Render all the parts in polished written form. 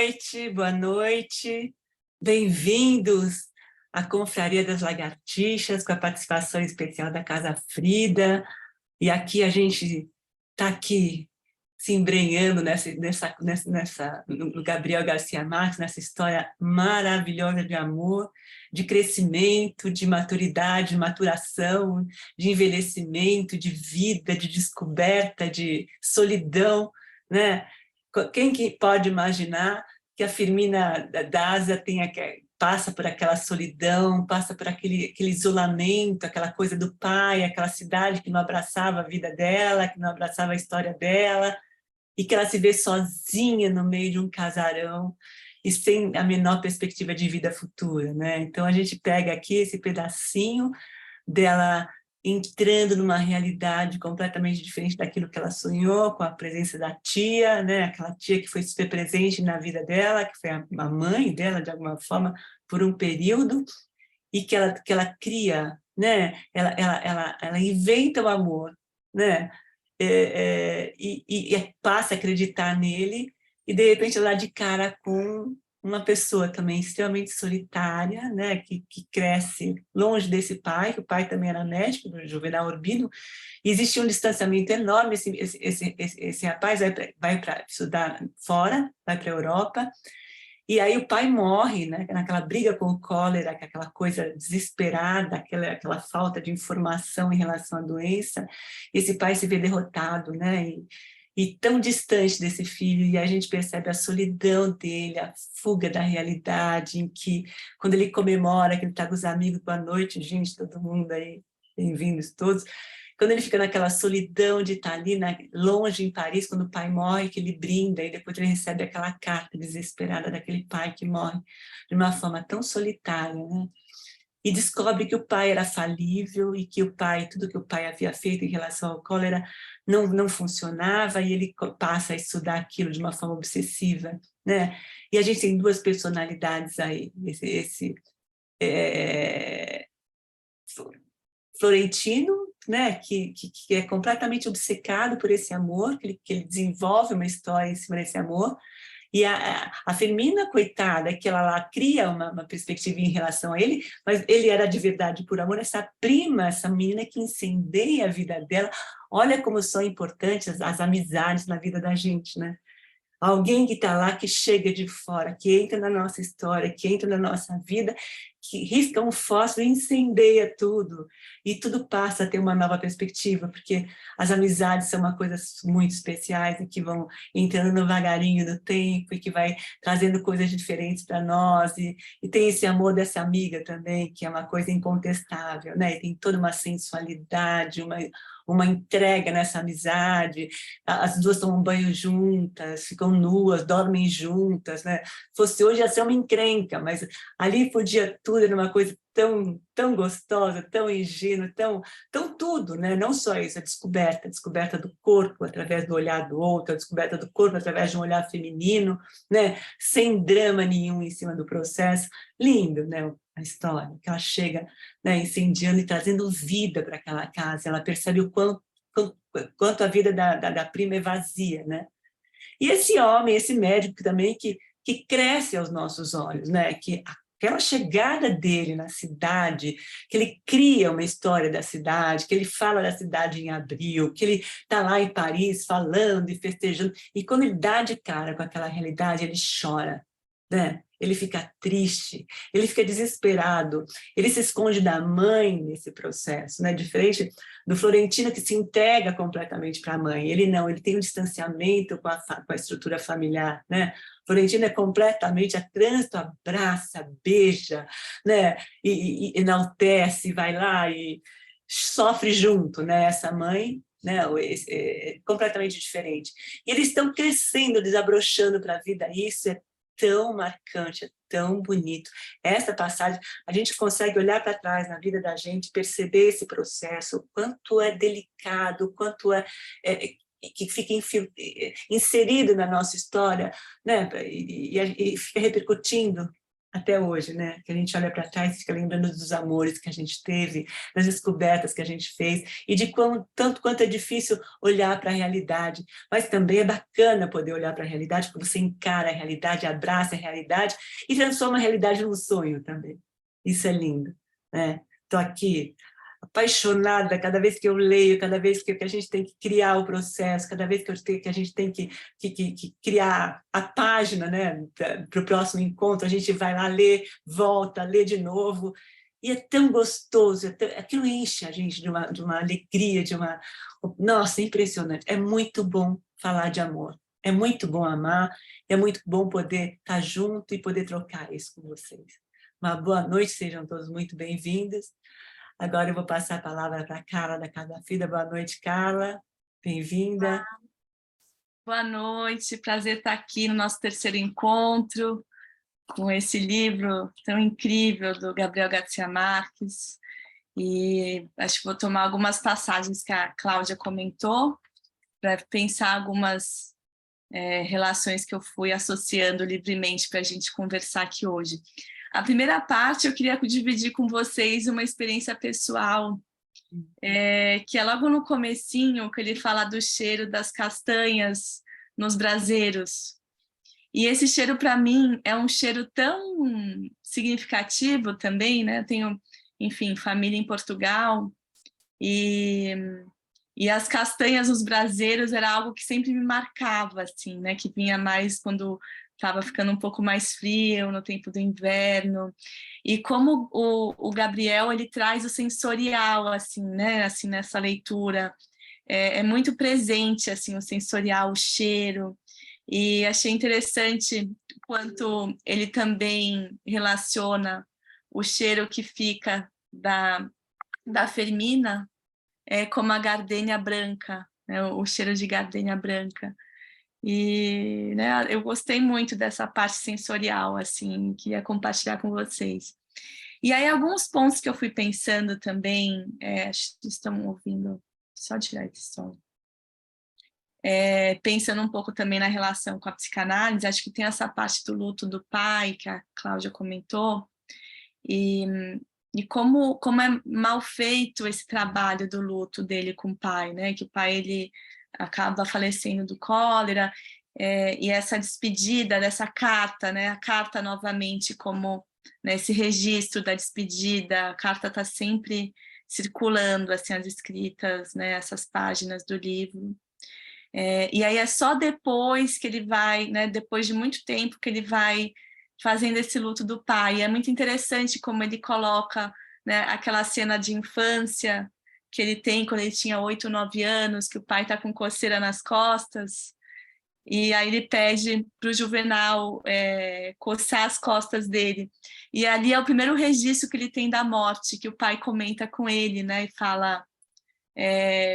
Noite, boa noite, bem-vindos à Confraria das Lagartixas, com a participação especial da Casa Frida, e aqui a gente está aqui se embrenhando no Gabriel Garcia Marques, nessa história maravilhosa de amor, de crescimento, de maturidade, de maturação, de envelhecimento, de vida, de descoberta, de solidão, né? Quem que pode imaginar que a Firmina Daza passa por aquela solidão, passa por aquele isolamento, aquela coisa do pai, aquela cidade que não abraçava a vida dela, que não abraçava a história dela, e que ela se vê sozinha no meio de um casarão e sem a menor perspectiva de vida futura, né? Então a gente pega aqui esse pedacinho dela entrando numa realidade completamente diferente daquilo que ela sonhou, com a presença da tia, né? Aquela tia que foi super presente na vida dela, que foi a mãe dela, de alguma forma, por um período, e que ela cria, né? Ela inventa o amor, né? E passa a acreditar nele, e de repente ela dá de cara com uma pessoa também extremamente solitária, né, que cresce longe desse pai, que o pai também era médico, do Juvenal Urbino, e existia um distanciamento enorme. Esse rapaz vai para estudar fora, vai para a Europa, e aí o pai morre, né, naquela briga com o cólera, aquela coisa desesperada, aquela falta de informação em relação à doença. Esse pai se vê derrotado, né, e tão distante desse filho, e a gente percebe a solidão dele, a fuga da realidade, em que, quando ele comemora, que ele está com os amigos, boa noite, gente, todo mundo aí, bem-vindos todos, quando ele fica naquela solidão de estar ali, longe em Paris, quando o pai morre, que ele brinda, e depois ele recebe aquela carta desesperada daquele pai que morre de uma forma tão solitária, né? E descobre que o pai era falível, e que tudo que o pai havia feito em relação ao cólera não funcionava, e ele passa a estudar aquilo de uma forma obsessiva, né? E a gente tem duas personalidades aí, esse Florentino, né, que é completamente obcecado por esse amor, que ele desenvolve uma história em cima desse amor, e a Firmina, coitada, que ela lá cria uma perspectiva em relação a ele, mas ele era de verdade por amor, essa prima, essa menina que incendeia a vida dela. Olha como são importantes as amizades na vida da gente, né? Alguém que está lá, que chega de fora, que entra na nossa história, que entra na nossa vida, que risca um fósforo e incendeia tudo, e tudo passa a ter uma nova perspectiva, porque as amizades são uma coisa muito especiais, e que vão entrando devagarinho no tempo, e que vai trazendo coisas diferentes para nós, e tem esse amor dessa amiga também, que é uma coisa incontestável, né? E tem toda uma sensualidade, uma entrega nessa amizade. As duas tomam banho juntas, ficam nuas, dormem juntas, né? Fosse hoje ia ser uma encrenca, mas ali podia tudo, era uma coisa tão gostosa, tão ingênua, tão tudo, né? Não só isso, a descoberta do corpo através do olhar do outro, a descoberta do corpo através de um olhar feminino, né? Sem drama nenhum em cima do processo. Lindo, né? A história, que ela chega, né, incendiando e trazendo vida para aquela casa. Ela percebe o quanto a vida da prima é vazia, né? E esse homem, esse médico também, que cresce aos nossos olhos, né? Que aquela chegada dele na cidade, que ele cria uma história da cidade, que ele fala da cidade em abril, que ele está lá em Paris falando e festejando, e quando ele dá de cara com aquela realidade, ele chora, né? Ele fica triste, ele fica desesperado, ele se esconde da mãe nesse processo, né? Diferente do Florentino, que se entrega completamente para a mãe. Ele não, ele tem um distanciamento com a estrutura familiar, né? Florentino é completamente a trânsito, abraça, beija, né? E enaltece, vai lá e sofre junto, né? Essa mãe, né? É completamente diferente. E eles estão crescendo, desabrochando para a vida. Isso é tão marcante, é tão bonito. Essa passagem, a gente consegue olhar para trás na vida da gente, perceber esse processo, o quanto é delicado, o quanto que fica inserido na nossa história, né? E fica repercutindo até hoje, né? Que a gente olha para trás e fica lembrando dos amores que a gente teve, das descobertas que a gente fez, e de tanto quanto é difícil olhar para a realidade, mas também é bacana poder olhar para a realidade, porque você encara a realidade, abraça a realidade e transforma a realidade num sonho também. Isso é lindo, né? Estou aqui apaixonada cada vez que eu leio, cada vez que a gente tem que criar o processo, cada vez que a gente tem que criar a página, né, para o próximo encontro, a gente vai lá ler, volta, lê de novo, e é tão gostoso, aquilo enche a gente de uma alegria, Nossa, é impressionante, é muito bom falar de amor, é muito bom amar, é muito bom poder estar junto e poder trocar isso com vocês. Uma boa noite, sejam todos muito bem-vindos. Agora eu vou passar a palavra para a Carla, da Casa Filha. Boa noite, Carla. Bem-vinda. Boa noite, prazer estar aqui no nosso terceiro encontro, com esse livro tão incrível do Gabriel Garcia Marques. E acho que vou tomar algumas passagens que a Cláudia comentou, para pensar algumas relações que eu fui associando livremente para a gente conversar aqui hoje. A primeira parte eu queria dividir com vocês uma experiência pessoal, que é logo no comecinho, que ele fala do cheiro das castanhas nos braseiros. E esse cheiro, para mim, é um cheiro tão significativo também, né? Eu tenho, enfim, família em Portugal, e as castanhas nos braseiros era algo que sempre me marcava, assim, né? Que vinha mais quando estava ficando um pouco mais frio, no tempo do inverno. E como o Gabriel, ele traz o sensorial, assim, né? Assim, nessa leitura. É muito presente, assim, o sensorial, o cheiro. E achei interessante quanto ele também relaciona o cheiro que fica da Fermina, como a gardênia branca, né, o cheiro de gardênia branca. E, né, eu gostei muito dessa parte sensorial, assim, queria compartilhar com vocês. E aí, alguns pontos que eu fui pensando também, acho que estão ouvindo, só tirar esse som. Pensando um pouco também na relação com a psicanálise, acho que tem essa parte do luto do pai, que a Cláudia comentou, e como é mal feito esse trabalho do luto dele com o pai, né? Que o pai, ele acaba falecendo do cólera, e essa despedida dessa carta, né? A carta novamente como, né, esse registro da despedida, a carta está sempre circulando, assim, as escritas, né? Essas páginas do livro. E aí é só depois que ele vai, né, depois de muito tempo, que ele vai fazendo esse luto do pai. E é muito interessante como ele coloca, né, aquela cena de infância que ele tem quando ele tinha 8, 9 anos, que o pai está com coceira nas costas, e aí ele pede para o Juvenal coçar as costas dele. E ali é o primeiro registro que ele tem da morte, que o pai comenta com ele, né, e fala...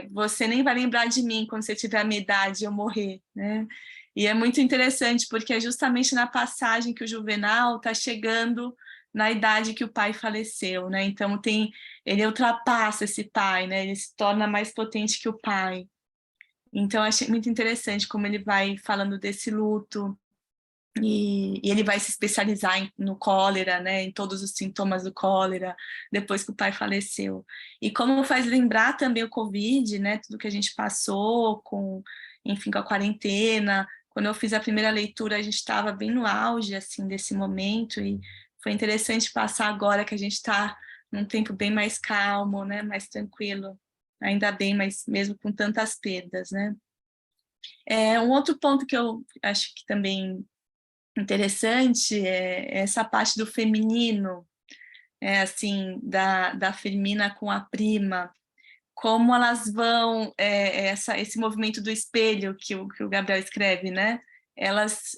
você nem vai lembrar de mim quando você tiver a minha idade e eu morrer, né? E é muito interessante, porque é justamente na passagem que o Juvenal está chegando na idade que o pai faleceu, né? Então ele ultrapassa esse pai, né? Ele se torna mais potente que o pai. Então eu achei muito interessante como ele vai falando desse luto, e ele vai se especializar no cólera, né, em todos os sintomas do cólera, depois que o pai faleceu. E como faz lembrar também o Covid, né, tudo que a gente passou, enfim, com a quarentena. Quando eu fiz a primeira leitura, a gente estava bem no auge, assim, desse momento, e foi interessante passar agora que a gente está num tempo bem mais calmo, né, mais tranquilo. Ainda bem, mas mesmo com tantas perdas, né. Um outro ponto que eu acho que também interessante é essa parte do feminino, assim, da Firmina com a prima, como elas vão, esse movimento do espelho que o Gabriel escreve, né? Elas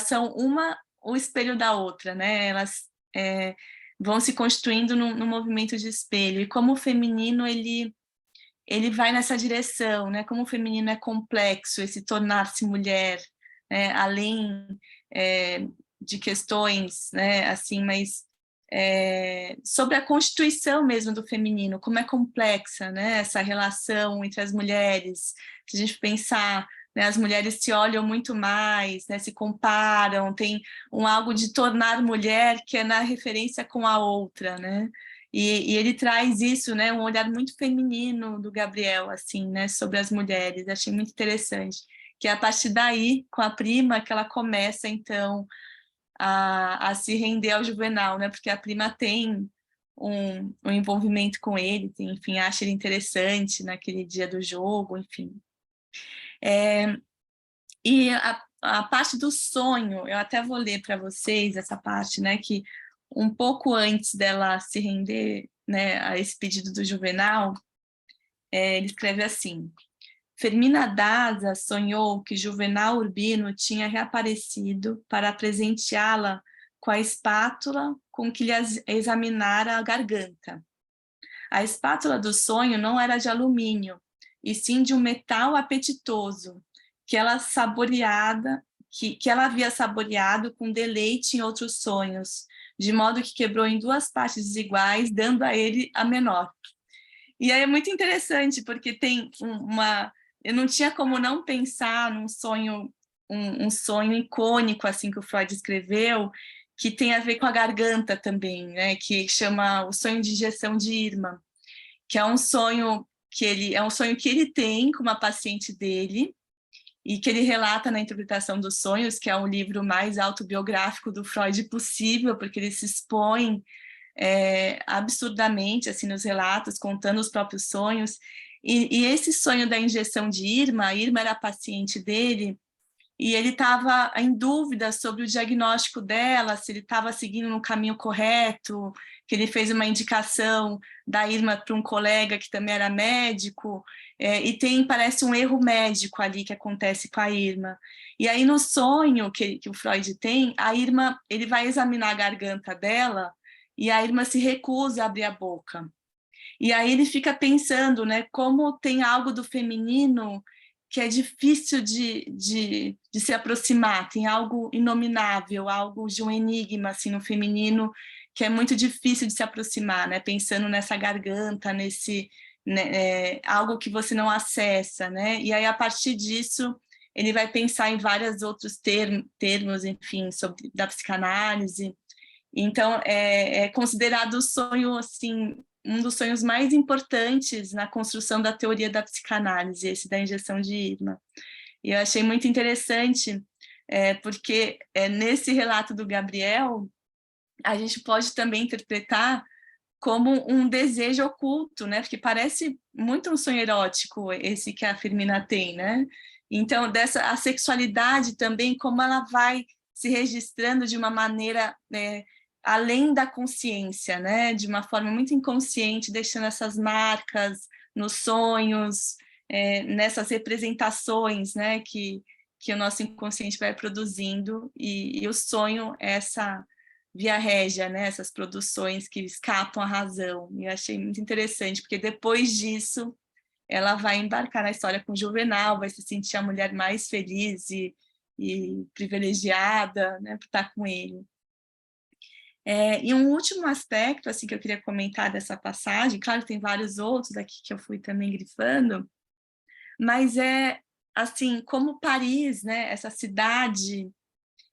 são o espelho da outra, né? Elas vão se constituindo num movimento de espelho, e como o feminino ele vai nessa direção, né? Como o feminino é complexo, esse tornar-se mulher, né? Além de questões, né? Assim, mas sobre a constituição mesmo do feminino, como é complexa, né? Essa relação entre as mulheres. Se a gente pensar né? As mulheres se olham muito mais, né? Se comparam, tem algo de tornar mulher que é na referência com a outra, né? E ele traz isso, né? Um olhar muito feminino do Gabriel, assim, né? Sobre as mulheres. Achei muito interessante. Que é a partir daí, com a prima, que ela começa, então, a se render ao Juvenal, né? Porque a prima tem um envolvimento com ele, tem, enfim, acha ele interessante naquele dia do jogo, enfim. E a parte do sonho, eu até vou ler para vocês essa parte, né? Que um pouco antes dela se render, né, a esse pedido do Juvenal, ele escreve assim: Fermina Daza sonhou que Juvenal Urbino tinha reaparecido para presenteá-la com a espátula com que lhe examinara a garganta. A espátula do sonho não era de alumínio, e sim de um metal apetitoso, que ela havia saboreado com deleite em outros sonhos, de modo que quebrou em 2 partes desiguais, dando a ele a menor. E aí é muito interessante, porque tem eu não tinha como não pensar num sonho, um sonho icônico, assim, que o Freud escreveu, que tem a ver com a garganta também, né? Que chama o sonho de injeção de Irma, que é um sonho que ele tem com uma paciente dele, e que ele relata na Interpretação dos Sonhos, que é um livro mais autobiográfico do Freud possível, porque ele se expõe absurdamente assim nos relatos, contando os próprios sonhos. E esse sonho da injeção de Irma, a Irma era a paciente dele, e ele estava em dúvida sobre o diagnóstico dela, se ele estava seguindo no caminho correto, que ele fez uma indicação da Irma para um colega que também era médico, e parece um erro médico ali que acontece com a Irma. E aí no sonho que o Freud tem, a Irma, ele vai examinar a garganta dela, e a Irma se recusa a abrir a boca. E aí ele fica pensando, né, como tem algo do feminino que é difícil de se aproximar, tem algo inominável, algo de um enigma assim, no feminino, que é muito difícil de se aproximar, né? Pensando nessa garganta, né, algo que você não acessa, né? E aí, a partir disso, ele vai pensar em vários outros termos, enfim, da psicanálise. Então, é considerado o sonho, assim, um dos sonhos mais importantes na construção da teoria da psicanálise, esse da injeção de Irma. E eu achei muito interessante, porque nesse relato do Gabriel, a gente pode também interpretar como um desejo oculto, né? Porque parece muito um sonho erótico esse que a Firmina tem, né? Então, a sexualidade também, como ela vai se registrando de uma maneira além da consciência, né? De uma forma muito inconsciente, deixando essas marcas nos sonhos, nessas representações, né? Que o nosso inconsciente vai produzindo, e o sonho é essa via régia, né? Essas produções que escapam à razão. E eu achei muito interessante, porque depois disso ela vai embarcar na história com Juvenal, vai se sentir a mulher mais feliz e privilegiada, né, por estar com ele. E um último aspecto assim, que eu queria comentar dessa passagem, claro que tem vários outros aqui que eu fui também grifando, mas assim, como Paris, né, essa cidade,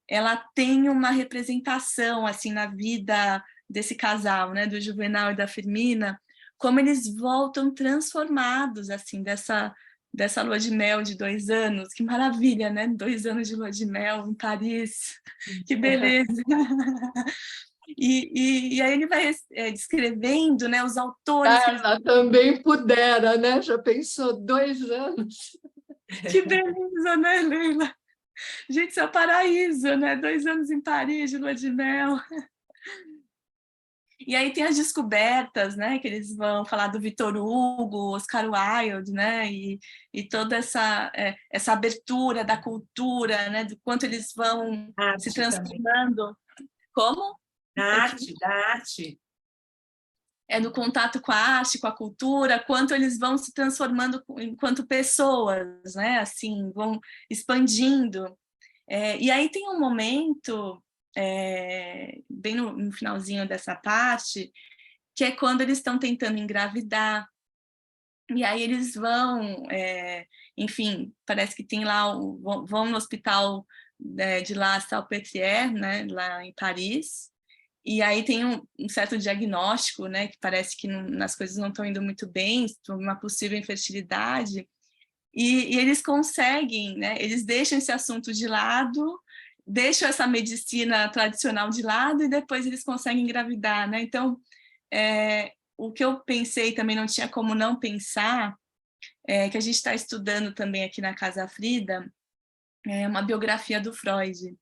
ela tem uma representação assim na vida desse casal, né, do Juvenal e da Firmina, como eles voltam transformados assim dessa lua de mel de 2 anos. Que maravilha, né? 2 anos de lua de mel em Paris, que beleza! E aí ele vai descrevendo, né, os autores... Ela também pudera, né? Já pensou 2 anos? Que beleza, né, Leila? Gente, isso é o paraíso, né? 2 anos em Paris, de lua de mel. E aí tem as descobertas, né? Que eles vão falar do Victor Hugo, Oscar Wilde, né? E toda essa abertura da cultura, né? Do quanto eles vão se transformando. Também. Como? Da arte. Do contato com a arte, com a cultura, quanto eles vão se transformando enquanto pessoas, né? Assim, vão expandindo. E aí tem um momento, bem no finalzinho dessa parte, que é quando eles estão tentando engravidar, E aí eles vão, enfim, parece que tem lá, vão no hospital de La Salpêtrière, né, lá em Paris, e aí tem um certo diagnóstico, né, que parece que as coisas não estão indo muito bem, uma possível infertilidade, e eles conseguem, né, eles deixam esse assunto de lado, deixam essa medicina tradicional de lado, e depois eles conseguem engravidar, né? Então, o que eu pensei também, não tinha como não pensar, que a gente está estudando também aqui na Casa Frida, uma biografia do Freud.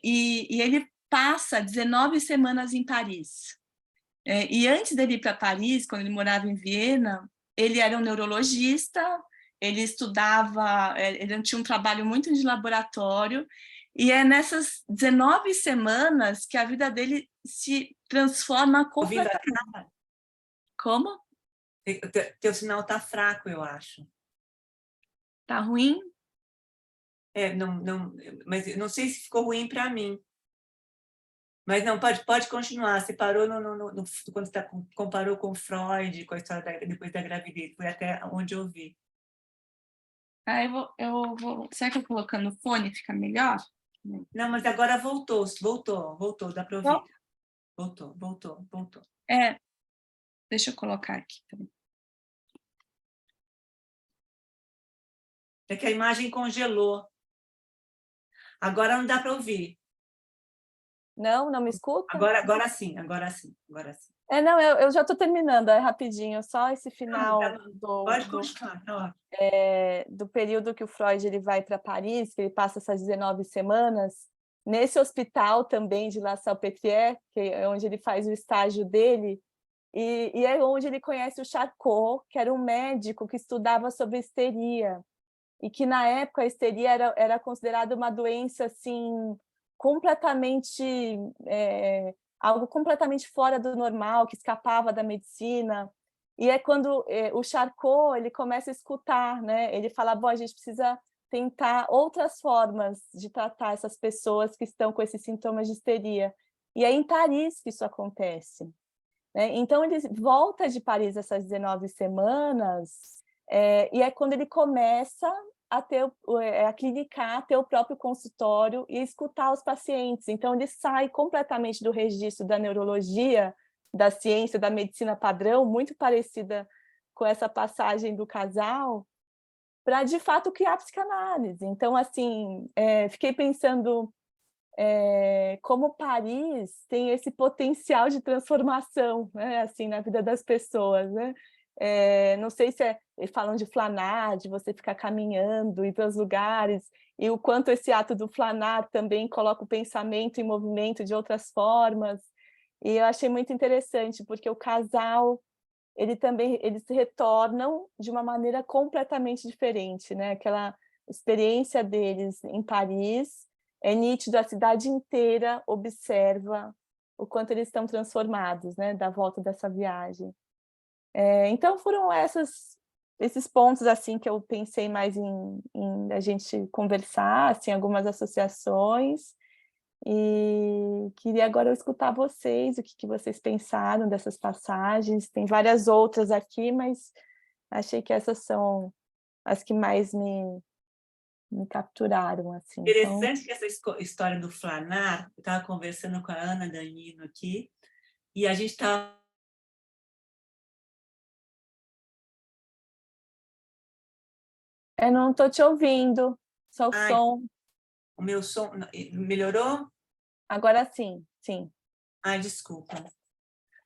E ele passa 19 semanas em Paris. E antes dele ir para Paris, quando ele morava em Viena, ele era um neurologista, ele estudava, ele tinha um trabalho muito de laboratório, e é nessas 19 semanas que a vida dele se transforma completamente. Como? Teu sinal está fraco, eu acho. Tá ruim? Não, mas não sei se ficou ruim para mim. Mas não, pode continuar. Você parou quando você comparou com Freud, com a história depois da gravidez. Foi até onde eu vi. Eu vou... Será que eu colocando o fone fica melhor? Não, mas agora voltou, dá para ouvir. Voltou. Deixa eu colocar aqui também. É que a imagem congelou. Agora não dá para ouvir. Não me escuta? Agora sim. Não, eu já estou terminando, é rapidinho, só esse final pode continuar, tá ótimo. Do período que o Freud ele vai para Paris, que ele passa essas 19 semanas, nesse hospital também de La Salpêtrière, que é onde ele faz o estágio dele, e é onde ele conhece o Charcot, que era um médico que estudava sobre histeria, e que na época a histeria era considerada uma doença assim, completamente... algo completamente fora do normal, que escapava da medicina. E é quando o Charcot ele começa a escutar, né? Ele fala, bom, a gente precisa tentar outras formas de tratar essas pessoas que estão com esses sintomas de histeria. E é em Paris que isso acontece, né? Então, ele volta de Paris essas 19 semanas, e é quando ele começa a clinicar, ter o próprio consultório e escutar os pacientes. Então, ele sai completamente do registro da neurologia, da ciência, da medicina padrão, muito parecida com essa passagem do casal, para, de fato, criar a psicanálise. Então, assim, fiquei pensando como Paris tem esse potencial de transformação, né, assim, na vida das pessoas, né? Não sei se falam de flanar, de você ficar caminhando, ir para os lugares, e o quanto esse ato do flanar também coloca o pensamento em movimento de outras formas. E eu achei muito interessante, porque o casal, eles retornam de uma maneira completamente diferente, né? Aquela experiência deles em Paris, é nítido, a cidade inteira observa o quanto eles estão transformados, né, da volta dessa viagem. Então foram esses pontos assim que eu pensei mais em a gente conversar, assim, algumas associações, e queria agora escutar vocês, o que vocês pensaram dessas passagens. Tem várias outras aqui, mas achei que essas são as que mais me capturaram, assim. Interessante que essa história do flanar, eu estava conversando com a Ana Danino aqui, e a gente estava... Eu não estou te ouvindo, só o som. O meu som melhorou? Agora sim. Desculpa.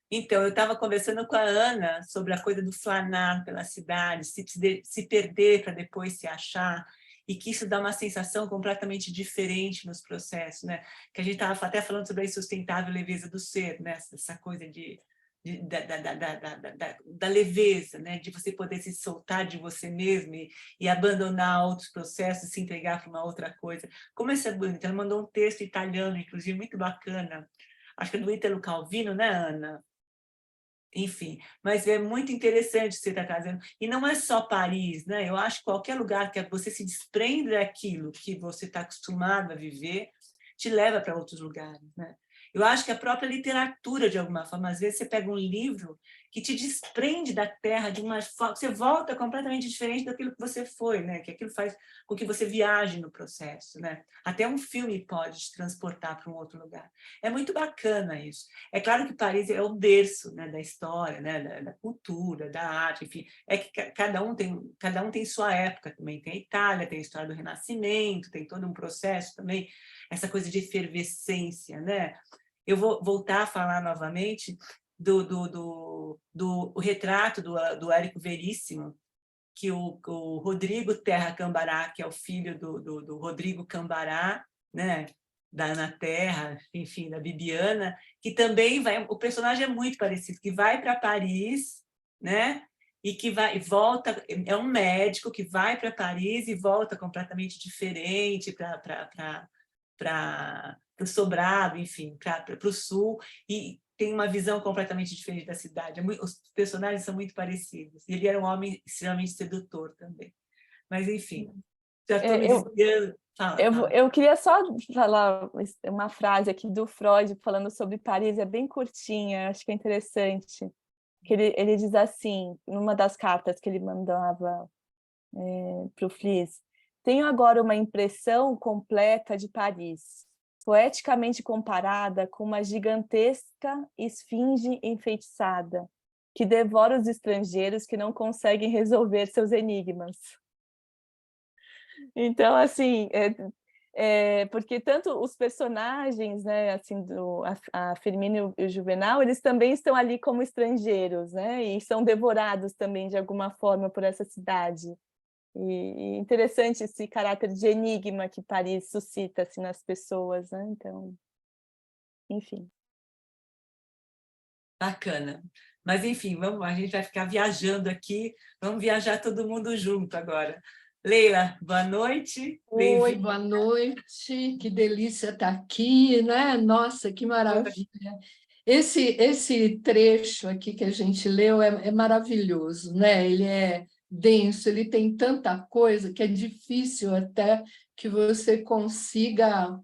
Então, eu estava conversando com a Ana sobre a coisa do flanar pela cidade, se perder para depois se achar, e que isso dá uma sensação completamente diferente nos processos, né? Que a gente estava até falando sobre a insustentável leveza do ser, né? Essa coisa da leveza, né? De você poder se soltar de você mesmo e abandonar outros processos, se entregar para uma outra coisa. Como isso é bonito. Ela mandou um texto italiano, inclusive, muito bacana. Acho que é do Ítalo Calvino, né, Ana? Enfim, mas é muito interessante você estar trazendo. E não é só Paris, né? Eu acho que qualquer lugar que você se desprende daquilo que você está acostumado a viver, te leva para outros lugares, né? Eu acho que a própria literatura, de alguma forma, às vezes você pega um livro que te desprende da terra de uma forma, você volta completamente diferente daquilo que você foi, né? Que aquilo faz com que você viaje no processo, né? Até um filme pode te transportar para um outro lugar. É muito bacana isso. É claro que Paris é o berço, né, da história, né, da cultura, da arte, enfim. É que cada um tem sua época também. Tem a Itália, tem a história do Renascimento, tem todo um processo também, essa coisa de efervescência, né? Eu vou voltar a falar novamente do retrato do Érico Veríssimo, que o Rodrigo Terra Cambará, que é o filho do Rodrigo Cambará, né, da Ana Terra, enfim, da Bibiana, que também vai, o personagem é muito parecido, que vai para Paris, né, e que vai e volta, é um médico que vai para Paris e volta completamente diferente para o Sobrado, enfim, para o sul, e tem uma visão completamente diferente da cidade. Os personagens são muito parecidos. E ele era um homem extremamente sedutor também. Mas, enfim, já estou me desviando. Eu queria só falar uma frase aqui do Freud falando sobre Paris, é bem curtinha, acho que é interessante. Que ele diz assim, numa das cartas que ele mandava para o Fliess: tenho agora uma impressão completa de Paris, poeticamente comparada com uma gigantesca esfinge enfeitiçada, que devora os estrangeiros que não conseguem resolver seus enigmas. Então, assim, porque tanto os personagens, né, assim, a Firmina e o Juvenal, eles também estão ali como estrangeiros, né, e são devorados também de alguma forma por essa cidade. E interessante esse caráter de enigma que Paris suscita assim, nas pessoas, né? Então, enfim. Bacana. Mas, enfim, a gente vai ficar viajando aqui, vamos viajar todo mundo junto agora. Leila, boa noite. Oi, boa noite, que delícia estar aqui, né? Nossa, que maravilha. Esse trecho aqui que a gente leu é maravilhoso, né? Ele é denso, ele tem tanta coisa que é difícil até que você consiga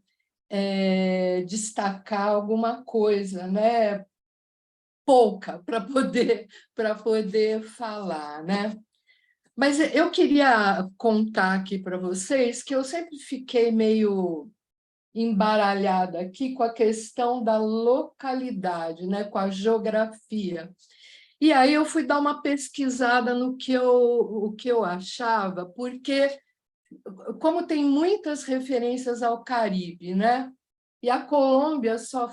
destacar alguma coisa, né? Pouca para poder falar, né? Mas eu queria contar aqui para vocês que eu sempre fiquei meio embaralhada aqui com a questão da localidade, né, com a geografia. E aí eu fui dar uma pesquisada no que o que eu achava, porque como tem muitas referências ao Caribe, né? E a Colômbia só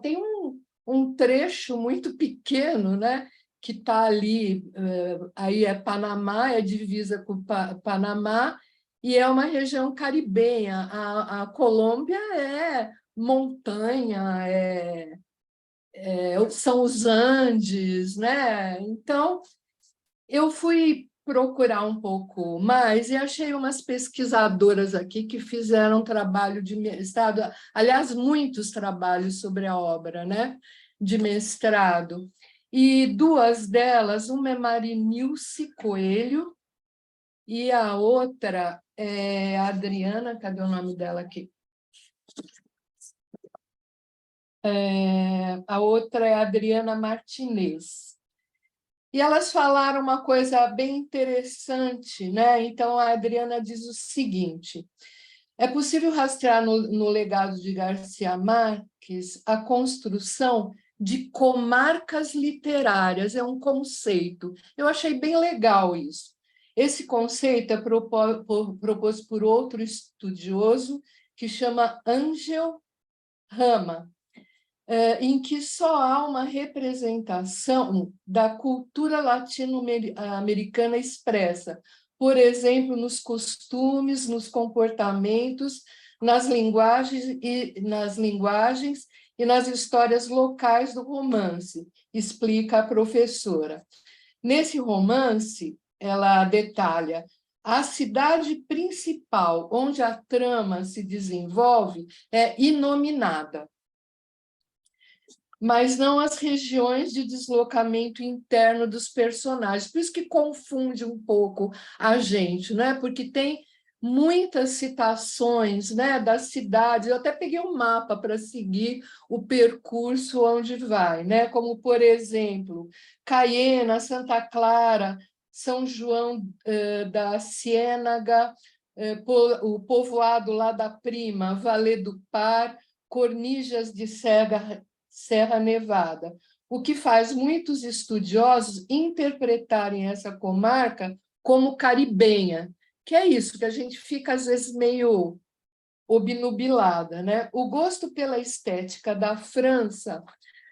tem um trecho muito pequeno, né? Que está ali, aí é Panamá, é divisa com Panamá, e é uma região caribenha. A Colômbia é montanha, são os Andes, né? Então, eu fui procurar um pouco mais e achei umas pesquisadoras aqui que fizeram um trabalho de mestrado, aliás, muitos trabalhos sobre a obra, né? De mestrado. E duas delas, uma é Marinilce Coelho e a outra é a Adriana, cadê o nome dela aqui? A outra é a Adriana Martinez. E elas falaram uma coisa bem interessante, né? Então, a Adriana diz o seguinte: é possível rastrear no legado de Garcia Marques a construção de comarcas literárias, é um conceito. Eu achei bem legal isso. Esse conceito é proposto por outro estudioso que chama Ángel Rama, em que só há uma representação da cultura latino-americana expressa, por exemplo, nos costumes, nos comportamentos, nas linguagens e nas histórias locais do romance, explica a professora. Nesse romance, ela detalha: a cidade principal onde a trama se desenvolve é inominada, mas não as regiões de deslocamento interno dos personagens. Por isso que confunde um pouco a gente, né? Porque tem muitas citações, né, das cidades. Eu até peguei um mapa para seguir o percurso onde vai, né, como, por exemplo, Caiena, Santa Clara, São João da Ciénaga, o povoado lá da Prima, Valê do Par, Cornijas de Serra Nevada, o que faz muitos estudiosos interpretarem essa comarca como caribenha, que é isso, que a gente fica, às vezes, meio obnubilada, né? O gosto pela estética da França,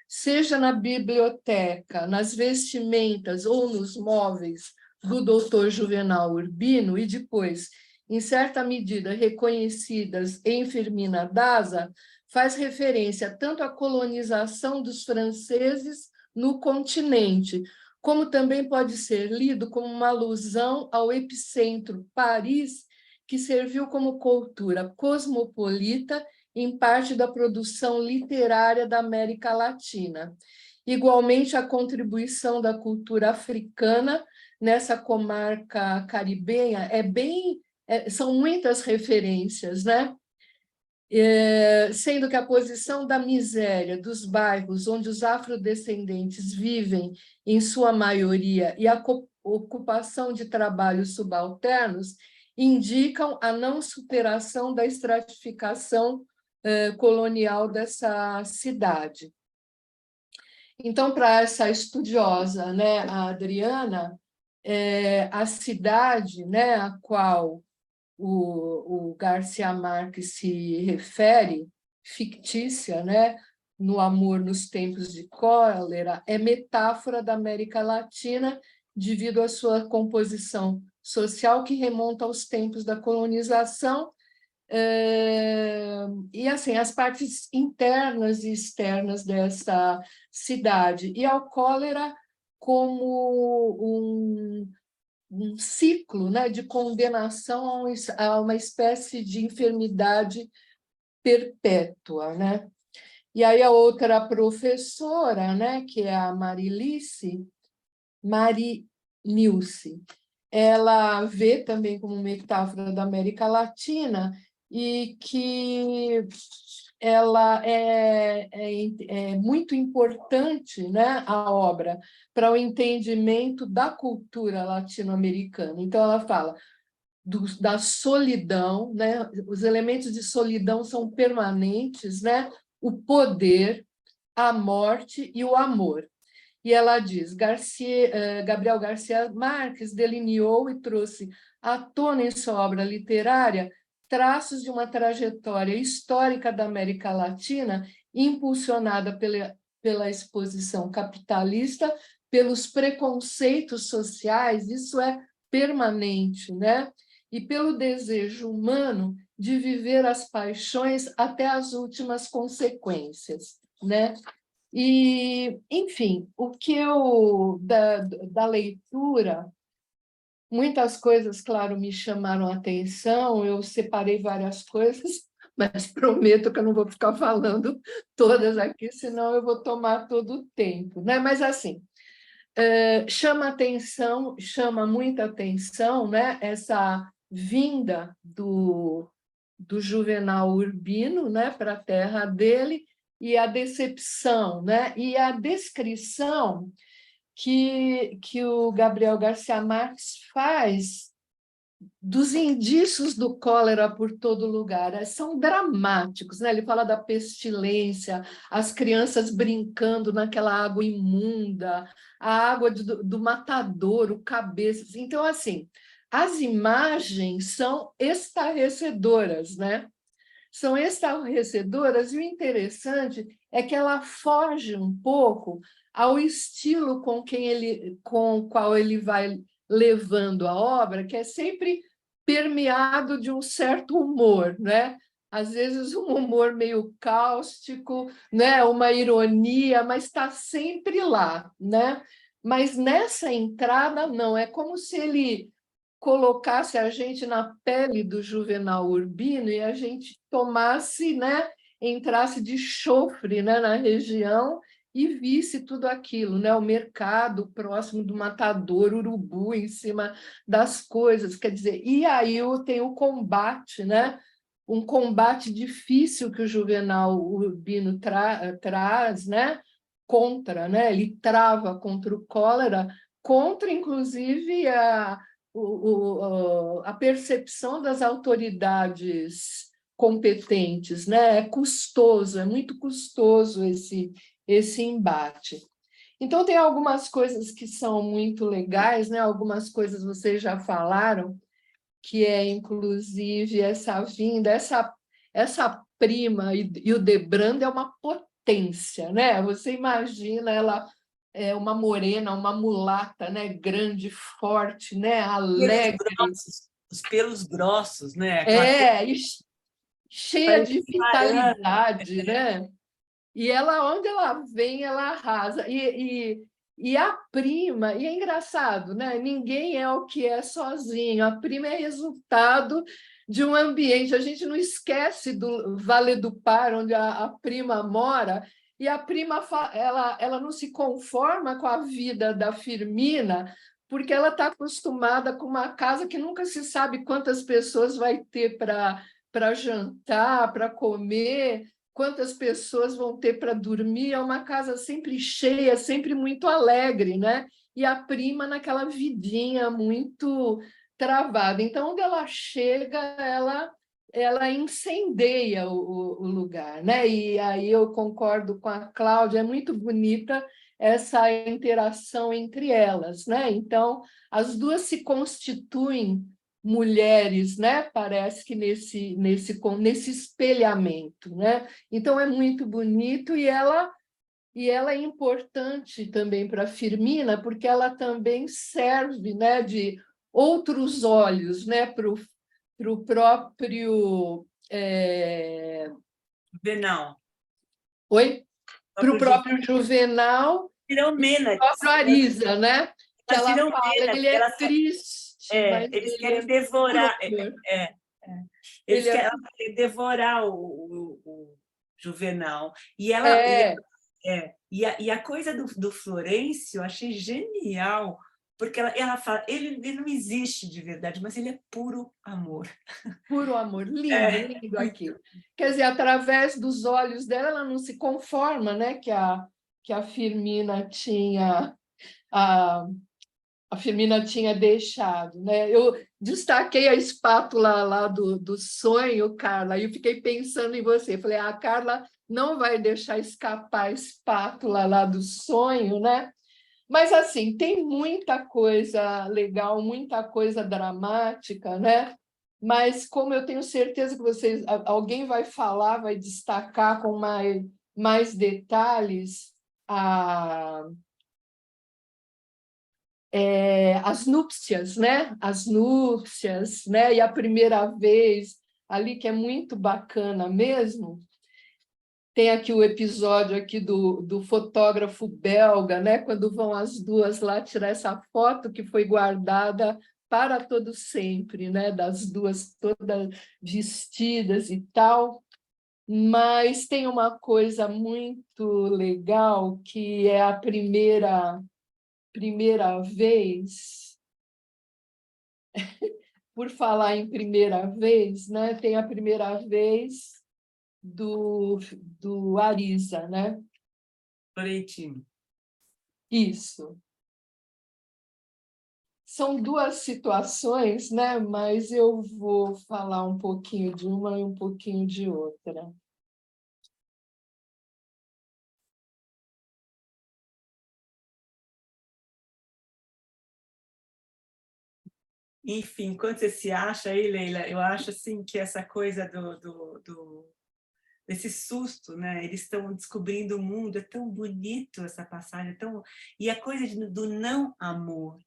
seja na biblioteca, nas vestimentas ou nos móveis do doutor Juvenal Urbino, e depois, em certa medida, reconhecidas em Firmina Daza, faz referência tanto à colonização dos franceses no continente, como também pode ser lido como uma alusão ao epicentro, Paris, que serviu como cultura cosmopolita em parte da produção literária da América Latina. Igualmente, a contribuição da cultura africana nessa comarca caribenha são muitas referências, né? Sendo que a posição da miséria dos bairros onde os afrodescendentes vivem, em sua maioria, e a ocupação de trabalhos subalternos indicam a não superação da estratificação colonial dessa cidade. Então, para essa estudiosa, né, a Adriana, a cidade, né, a qual o Garcia Marques se refere, fictícia, né, no Amor nos Tempos de Cólera, é metáfora da América Latina devido à sua composição social que remonta aos tempos da colonização e assim as partes internas e externas dessa cidade, e ao cólera como um ciclo, né, de condenação a uma espécie de enfermidade perpétua, né? E aí a outra professora, né, que é a Marinilce, ela vê também como metáfora da América Latina e que ela é muito importante, né, a obra, para o entendimento da cultura latino-americana. Então, ela fala da solidão, né? Os elementos de solidão são permanentes, né? O poder, a morte e o amor. E ela diz, Gabriel Garcia Marques delineou e trouxe à tona em sua obra literária traços de uma trajetória histórica da América Latina impulsionada pela exposição capitalista, pelos preconceitos sociais, isso é permanente, né? E pelo desejo humano de viver as paixões até as últimas consequências, né? E, enfim, o que eu, da leitura, muitas coisas, claro, me chamaram a atenção, eu separei várias coisas, mas prometo que eu não vou ficar falando todas aqui, senão eu vou tomar todo o tempo, né? Mas, assim, chama muita atenção, né? Essa vinda do Juvenal Urbino, né, para a terra dele, e a decepção, né? E a descrição que o Gabriel Garcia Marques faz dos indícios do cólera por todo lugar, são dramáticos, né? Ele fala da pestilência, as crianças brincando naquela água imunda, a água do matadouro, cabeças. Então, assim, as imagens são estarrecedoras, né? São estarrecedoras, e o interessante é que ela foge um pouco ao estilo com o qual ele vai levando a obra, que é sempre permeado de um certo humor, né? Às vezes um humor meio cáustico, né? Uma ironia, mas está sempre lá, né? Mas nessa entrada, não, é como se ele colocasse a gente na pele do Juvenal Urbino e a gente tomasse, né, entrasse de chofre, né, na região e visse tudo aquilo, né? O mercado próximo do matador, urubu em cima das coisas, quer dizer, e aí tem o combate, né? Um combate difícil que o Juvenal Urbino traz, né? Contra, né? Ele trava contra o cólera, contra, inclusive, a percepção das autoridades competentes, né? É custoso, é muito custoso esse embate. Então, tem algumas coisas que são muito legais, né? Algumas coisas vocês já falaram, que é, inclusive, essa vinda, essa prima, e o Debrando é uma potência, né? Você imagina ela é uma morena, uma mulata, né? Grande, forte, né? Alegre. Os pelos grossos, né? E cheia de vitalidade, né? E ela, onde ela vem, ela arrasa. E a prima, e é engraçado, né? Ninguém é o que é sozinho. A prima é resultado de um ambiente. A gente não esquece do Vale do Par, onde a prima mora, e a prima ela não se conforma com a vida da Firmina, porque ela está acostumada com uma casa que nunca se sabe quantas pessoas vai ter para jantar, para comer, quantas pessoas vão ter para dormir. É uma casa sempre cheia, sempre muito alegre, né? E a prima naquela vidinha muito travada. Então, onde ela chega, ela incendeia o lugar, né? E aí eu concordo com a Cláudia, é muito bonita essa interação entre elas, né? Então, as duas se constituem mulheres, né? Parece que nesse espelhamento, né? Então é muito bonito, e ela é importante também para a Firmina, porque ela também serve, né, de outros olhos, né, para o próprio Juvenal. Oi? Para o próprio Juvenal e para o próprio Arisa, né? Que ela fala, ele é triste, mas eles ele querem é devorar. Eles ele querem devorar o Juvenal. E a coisa do Florencio eu achei genial, porque ela fala, ele não existe de verdade, mas ele é puro amor. Puro amor, lindo, lindo aquilo. Quer dizer, através dos olhos dela, ela não se conforma, né? Que a Firmina tinha a Firmina tinha deixado, né? Eu destaquei a espátula lá do sonho, Carla, e eu fiquei pensando em você. Falei, a Carla não vai deixar escapar a espátula lá do sonho, né? Mas, assim, tem muita coisa legal, muita coisa dramática, né? Mas, como eu tenho certeza que alguém vai falar, vai destacar com mais detalhes as núpcias, né? As núpcias, né? E a primeira vez ali, que é muito bacana mesmo. Tem aqui o episódio aqui do fotógrafo belga, né? Quando vão as duas lá tirar essa foto que foi guardada para todo sempre, né? Das duas todas vestidas e tal. Mas tem uma coisa muito legal, que é a primeira vez. Por falar em primeira vez, né? Tem a primeira vez do Arisa, né? Florentino. Isso. São duas situações, né? Mas eu vou falar um pouquinho de uma e um pouquinho de outra. Enfim, quando você se acha aí, Leila, eu acho assim que essa coisa desse susto, né? Eles estão descobrindo o mundo, é tão bonito essa passagem, e a coisa do não amor,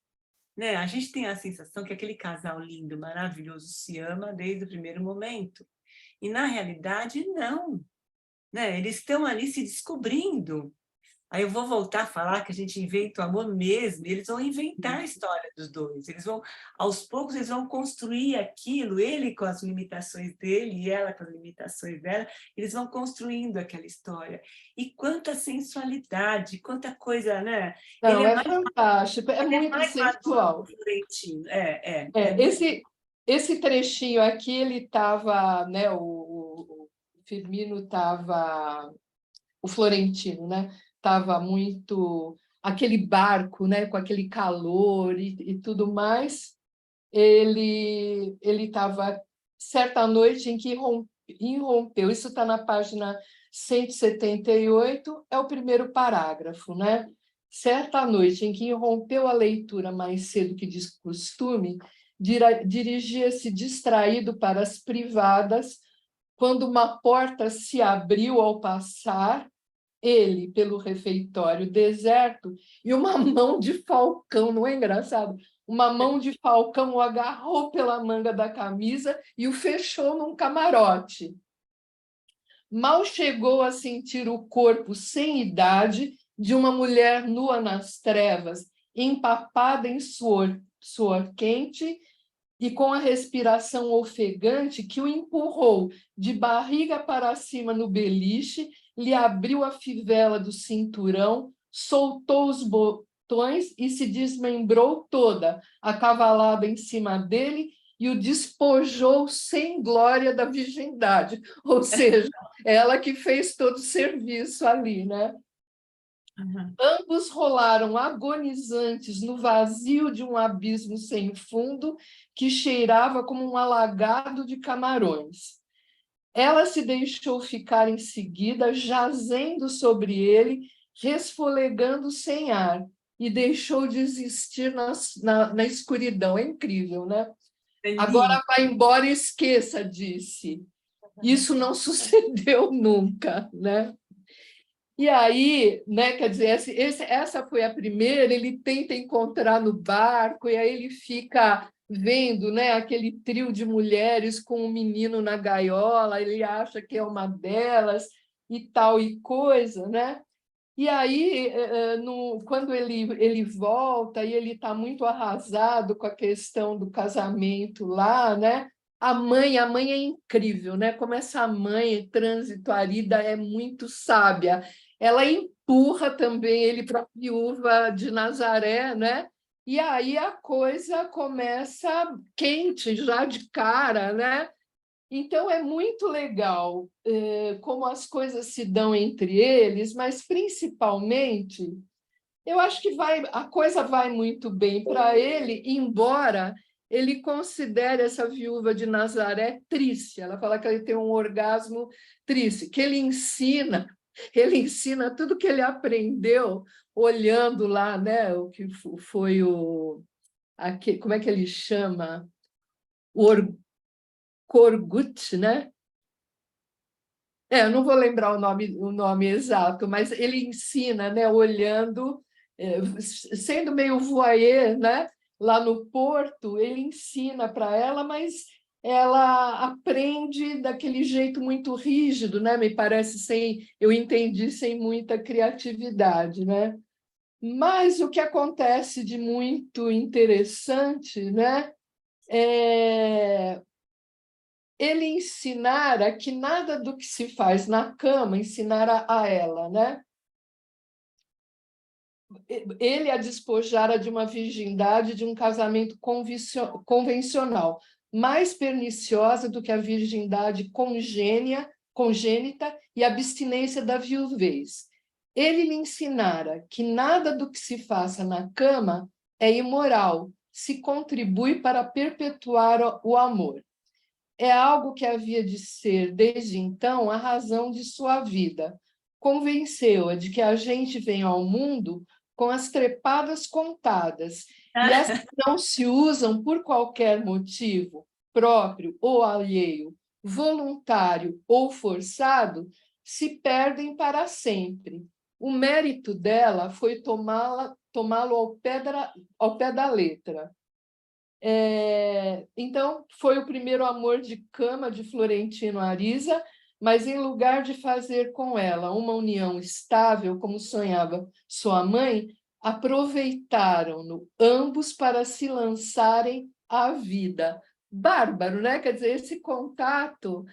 né? A gente tem a sensação que aquele casal lindo, maravilhoso, se ama desde o primeiro momento, e na realidade não, né? Eles estão ali se descobrindo, Aí eu vou voltar a falar que a gente inventa o amor mesmo, eles vão inventar a história dos dois, eles vão, aos poucos, eles vão construir aquilo, ele com as limitações dele e ela com as limitações dela, eles vão construindo aquela história. E quanta sensualidade, quanta coisa, né? Não, é fantástico, é Ele é muito mais maduro que sensual. o Florentino, é Esse trechinho aqui, ele estava, né, o Firmino estava, o Florentino, né, estava muito, aquele barco, né, com aquele calor e tudo mais, ele estava, certa noite em que irrompeu, isso está na página 178, é o primeiro parágrafo, né? Certa noite em que irrompeu a leitura mais cedo que de costume, dirigia-se distraído para as privadas, quando uma porta se abriu ao passar, ele pelo refeitório deserto, e uma mão de falcão, não é engraçado? Uma mão de falcão o agarrou pela manga da camisa e o fechou num camarote. Mal chegou a sentir o corpo sem idade de uma mulher nua nas trevas, empapada em suor quente e com a respiração ofegante que o empurrou de barriga para cima no beliche, lhe abriu a fivela do cinturão, soltou os botões e se desmembrou toda, acavalada em cima dele, e o despojou sem glória da virgindade. Ou seja, ela que fez todo o serviço ali, né? Uhum. Ambos rolaram agonizantes no vazio de um abismo sem fundo que cheirava como um alagado de camarões. Ela se deixou ficar em seguida, jazendo sobre ele, resfolegando sem ar, e deixou de existir na escuridão. É incrível, né? Agora vai embora e esqueça, disse. Isso não sucedeu nunca, né? E aí, né, quer dizer, essa foi a primeira, ele tenta encontrar no barco, e aí ele fica vendo, né, aquele trio de mulheres com um menino na gaiola, ele acha que é uma delas, e tal e coisa, né? E aí, quando ele volta e ele está muito arrasado com a questão do casamento lá, né? A mãe é incrível, né? Como essa mãe transituarida é muito sábia. Ela empurra também ele para a viúva de Nazaré, né? E aí a coisa começa quente, já de cara, né? Então, é muito legal como as coisas se dão entre eles, mas, principalmente, eu acho que a coisa vai muito bem para ele, embora ele considere essa viúva de Nazaré triste. Ela fala que ele tem um orgasmo triste, que ele ensina tudo que ele aprendeu olhando lá, né, o que foi como é que ele chama? O Corgut, né? Eu não vou lembrar o nome exato, mas ele ensina, né, olhando, sendo meio voyeur, né, lá no Porto, ele ensina para ela, mas ela aprende daquele jeito muito rígido, né? Me parece eu entendi, sem muita criatividade, né? Mas o que acontece de muito interessante, né, é ele ensinara que nada do que se faz na cama ensinara a ela, né? Ele a despojara de uma virgindade, de um casamento convencional, mais perniciosa do que a virgindade congênita e a abstinência da viuvez. Ele lhe ensinara que nada do que se faça na cama é imoral, se contribui para perpetuar o amor. É algo que havia de ser, desde então, a razão de sua vida. Convenceu-a de que a gente vem ao mundo com as trepadas contadas, e essas não se usam por qualquer motivo, próprio ou alheio, voluntário ou forçado, se perdem para sempre. O mérito dela foi tomá-lo ao pé da letra. Então, foi o primeiro amor de cama de Florentino Ariza, mas em lugar de fazer com ela uma união estável, como sonhava sua mãe, aproveitaram-no ambos para se lançarem à vida. Bárbaro, né? Quer dizer, esse contato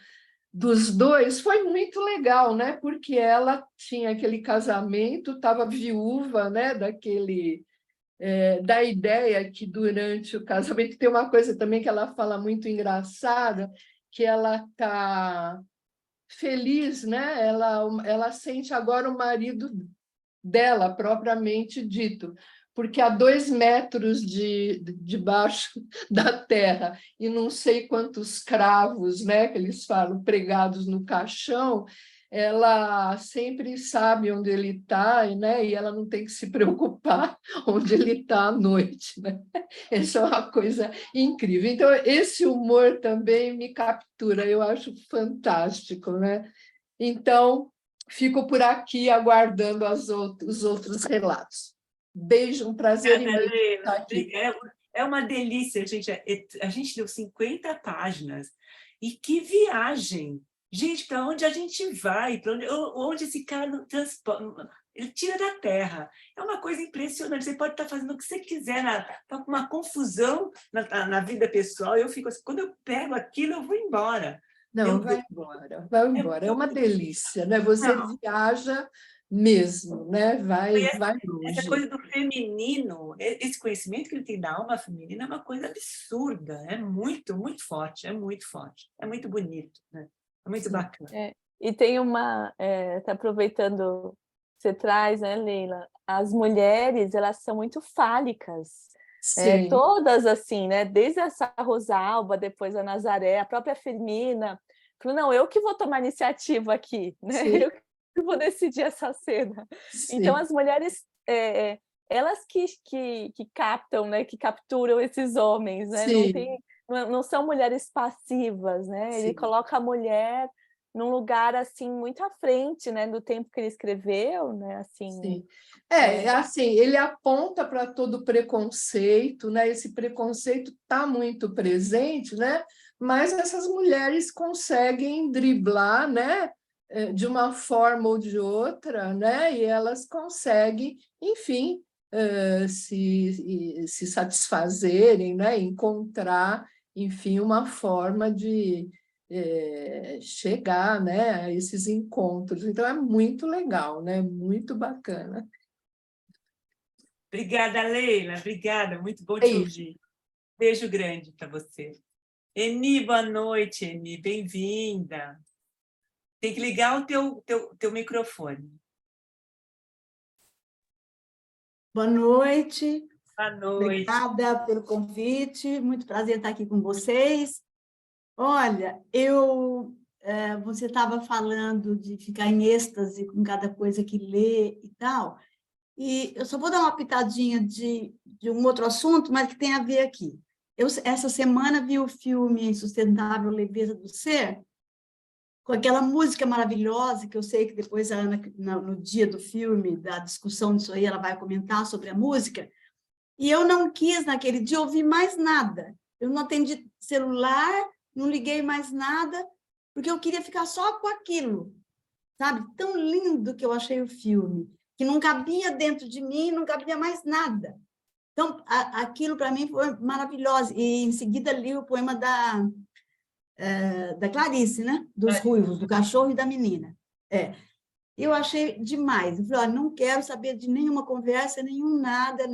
dos dois foi muito legal, né? Porque ela tinha aquele casamento, estava viúva, né? Da ideia que durante o casamento tem uma coisa também que ela fala muito engraçada, que ela está feliz, né? Ela sente agora o marido dela, propriamente dito, porque a 2 metros debaixo da terra e não sei quantos cravos, né, que eles falam, pregados no caixão, ela sempre sabe onde ele está, né, e ela não tem que se preocupar onde ele está à noite. Né? Essa é uma coisa incrível. Então, esse humor também me captura, eu acho fantástico. Né? Então, fico por aqui aguardando os outros relatos. Beijo, um prazer imenso estar aqui. É uma delícia, gente. A gente deu 50 páginas. E que viagem! Gente, para onde a gente vai? Para onde esse cara transporta? Ele tira da terra. É uma coisa impressionante. Você pode estar fazendo o que você quiser, está com uma confusão na vida pessoal. Eu fico assim, quando eu pego aquilo, eu vou embora. Não, vai embora, vai embora. É uma delícia, né? Você viaja mesmo, né? Vai longe. Essa coisa do feminino, esse conhecimento que ele tem da alma feminina é uma coisa absurda, é muito, muito forte, é muito bonito, né? É muito bacana. E tem uma, tá aproveitando que você traz, né, Leila? As mulheres, elas são muito fálicas. Todas assim, né? Desde essa Rosalba, depois a Nazaré, a própria Firmina, falou, não, eu que vou tomar iniciativa aqui, né? Eu que vou decidir essa cena. Então as mulheres, elas que captam, né? Que capturam esses homens, né? Não são mulheres passivas, né? Ele coloca a mulher num lugar assim muito à frente, né, do tempo que ele escreveu, né, assim. Assim, ele aponta para todo o preconceito, né? Esse preconceito está muito presente, né? Mas essas mulheres conseguem driblar, né? De uma forma ou de outra, né? E elas conseguem, enfim, se satisfazerem, né? Encontrar, enfim, uma forma de chegar, né, a esses encontros. Então, é muito legal, né? Muito bacana. Obrigada, Leila. Obrigada. Muito bom te ouvir. Beijo grande para você. Eni, boa noite, Eni. Bem-vinda. Tem que ligar o teu microfone. Boa noite. Boa noite. Obrigada pelo convite. Muito prazer estar aqui com vocês. Olha, você estava falando de ficar em êxtase com cada coisa que lê e tal, e eu só vou dar uma pitadinha de um outro assunto, mas que tem a ver aqui. Essa semana vi o filme Insustentável Leveza do Ser, com aquela música maravilhosa, que eu sei que depois a Ana, no dia do filme, da discussão disso aí, ela vai comentar sobre a música, e eu não quis, naquele dia, ouvir mais nada. Eu não atendi celular, não liguei mais nada, porque eu queria ficar só com aquilo, sabe? Tão lindo que eu achei o filme, que não cabia dentro de mim, não cabia mais nada. Então, aquilo para mim foi maravilhoso. E, em seguida, li o poema da Clarice, né? Dos ruivos, do cachorro e da menina. Eu achei demais. Eu falei, olha, não quero saber de nenhuma conversa, nenhum nada,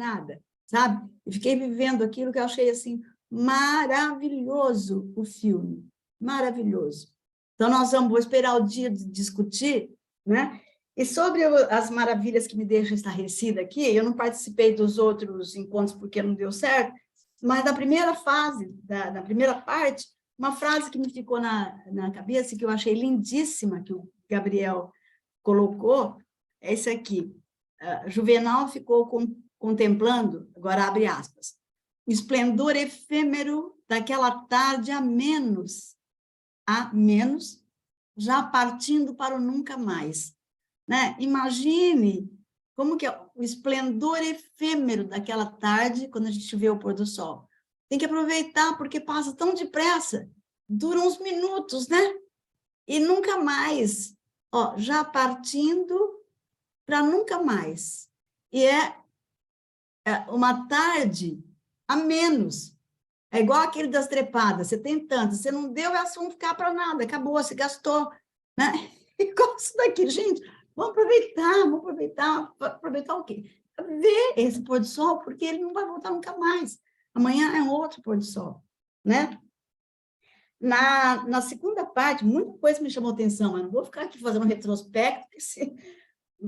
sabe? E fiquei vivendo aquilo que eu achei, assim, maravilhoso o filme, maravilhoso. Então, vou esperar o dia de discutir, né? E sobre as maravilhas que me deixam estarrecida aqui, eu não participei dos outros encontros porque não deu certo, mas na primeira fase, na primeira parte, uma frase que me ficou na cabeça, que eu achei lindíssima, que o Gabriel colocou, é esse aqui. Juvenal ficou contemplando, agora abre aspas, o esplendor efêmero daquela tarde a menos, já partindo para o nunca mais. Né? Imagine como que é o esplendor efêmero daquela tarde, quando a gente vê o pôr do sol. Tem que aproveitar, porque passa tão depressa, dura uns minutos, né? e nunca mais, ó, já partindo para nunca mais. E é uma tarde a menos. É igual aquele das trepadas, você tem tanto, você não deu, é assunto ficar para nada, acabou, você gastou, né? Igual isso daqui, gente, vamos aproveitar o quê? Ver esse pôr do sol, porque ele não vai voltar nunca mais. Amanhã é um outro pôr do sol, né? Na segunda parte, muita coisa me chamou atenção, mas não vou ficar aqui fazendo um retrospecto, porque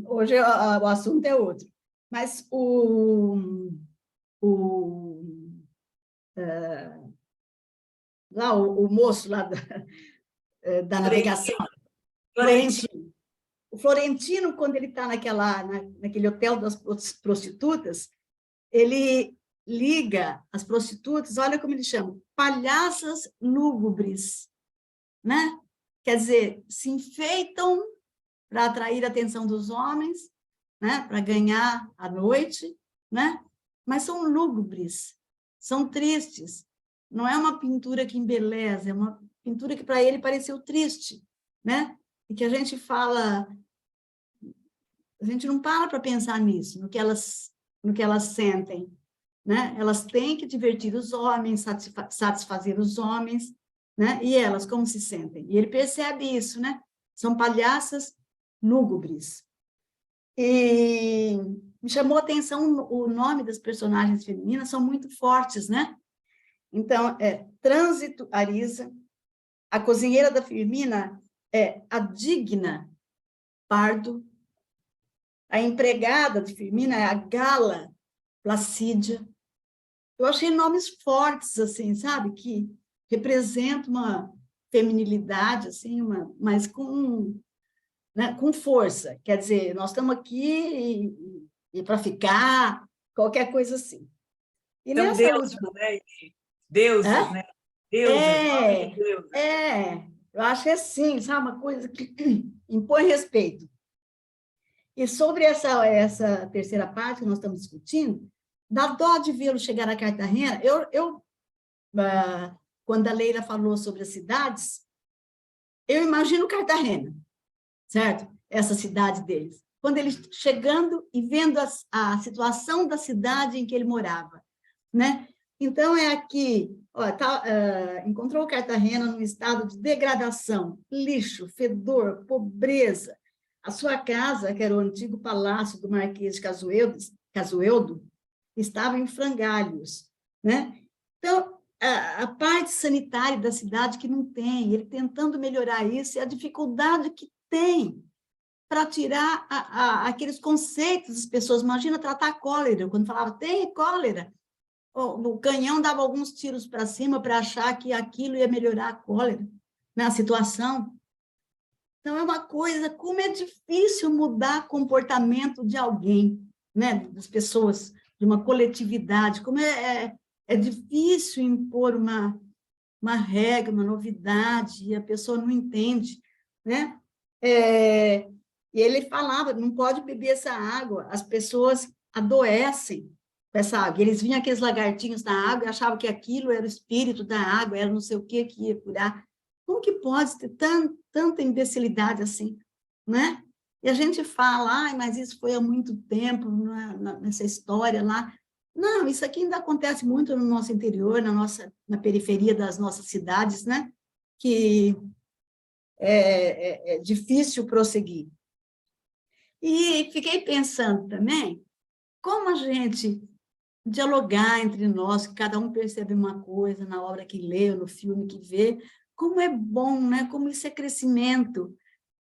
hoje o assunto é outro. Mas o moço lá da navegação, Florentino. O Florentino, quando ele está naquele hotel das prostitutas, ele liga as prostitutas, olha como ele chama, palhaças lúgubres, né? Quer dizer, se enfeitam para atrair a atenção dos homens, né? Para ganhar a noite, né? Mas são lúgubres, são tristes. Não é uma pintura que embeleza, é uma pintura que para ele pareceu triste, né? E que a gente fala, a gente não para pensar nisso, no que elas sentem, né? Elas têm que divertir os homens, satisfazer os homens, né? E elas, como se sentem? E ele percebe isso, né? São palhaças lúgubres. E me chamou a atenção o nome das personagens femininas, são muito fortes, né? Então, Trânsito, Arisa, a cozinheira da Firmina é a Digna Pardo, a empregada de Firmina é a Gala Placídia. Eu achei nomes fortes, assim, sabe? Que representam uma feminilidade, assim, mas com força. Quer dizer, nós estamos aqui e para ficar, qualquer coisa assim. E então, nessa deusas, última... né? Deusas, né? Deusas, eu acho assim, sabe? Uma coisa que impõe respeito. E sobre essa terceira parte que nós estamos discutindo, dá dó de vê-lo chegar a Cartagena. Quando a Leila falou sobre as cidades, eu imagino Cartagena, certo? Essa cidade deles. Quando ele chegando e vendo a situação da cidade em que ele morava, né? Então, é aqui, encontrou Cartagena num estado de degradação, lixo, fedor, pobreza. A sua casa, que era o antigo palácio do Marquês de Casueldo, estava em frangalhos, né? Então, a parte sanitária da cidade que não tem, ele tentando melhorar isso, e a dificuldade que tem para tirar aqueles conceitos das pessoas. Imagina tratar cólera, quando falava, tem cólera, o canhão dava alguns tiros para cima para achar que aquilo ia melhorar a cólera, né, a situação. Então, é uma coisa, como é difícil mudar comportamento de alguém, né, das pessoas, de uma coletividade, como é difícil impor uma regra, uma novidade, e a pessoa não entende, né? E ele falava, não pode beber essa água, as pessoas adoecem com essa água. Eles vinham aqueles lagartinhos na água e achavam que aquilo era o espírito da água, era não sei o que ia curar. Como que pode ter tanta imbecilidade assim, né? E a gente fala, mas isso foi há muito tempo, nessa história lá. Não, isso aqui ainda acontece muito no nosso interior, na periferia das nossas cidades, né? Que é difícil prosseguir. E fiquei pensando também como a gente dialogar entre nós, que cada um percebe uma coisa na obra que lê, no filme que vê, como é bom, né? Como isso é crescimento.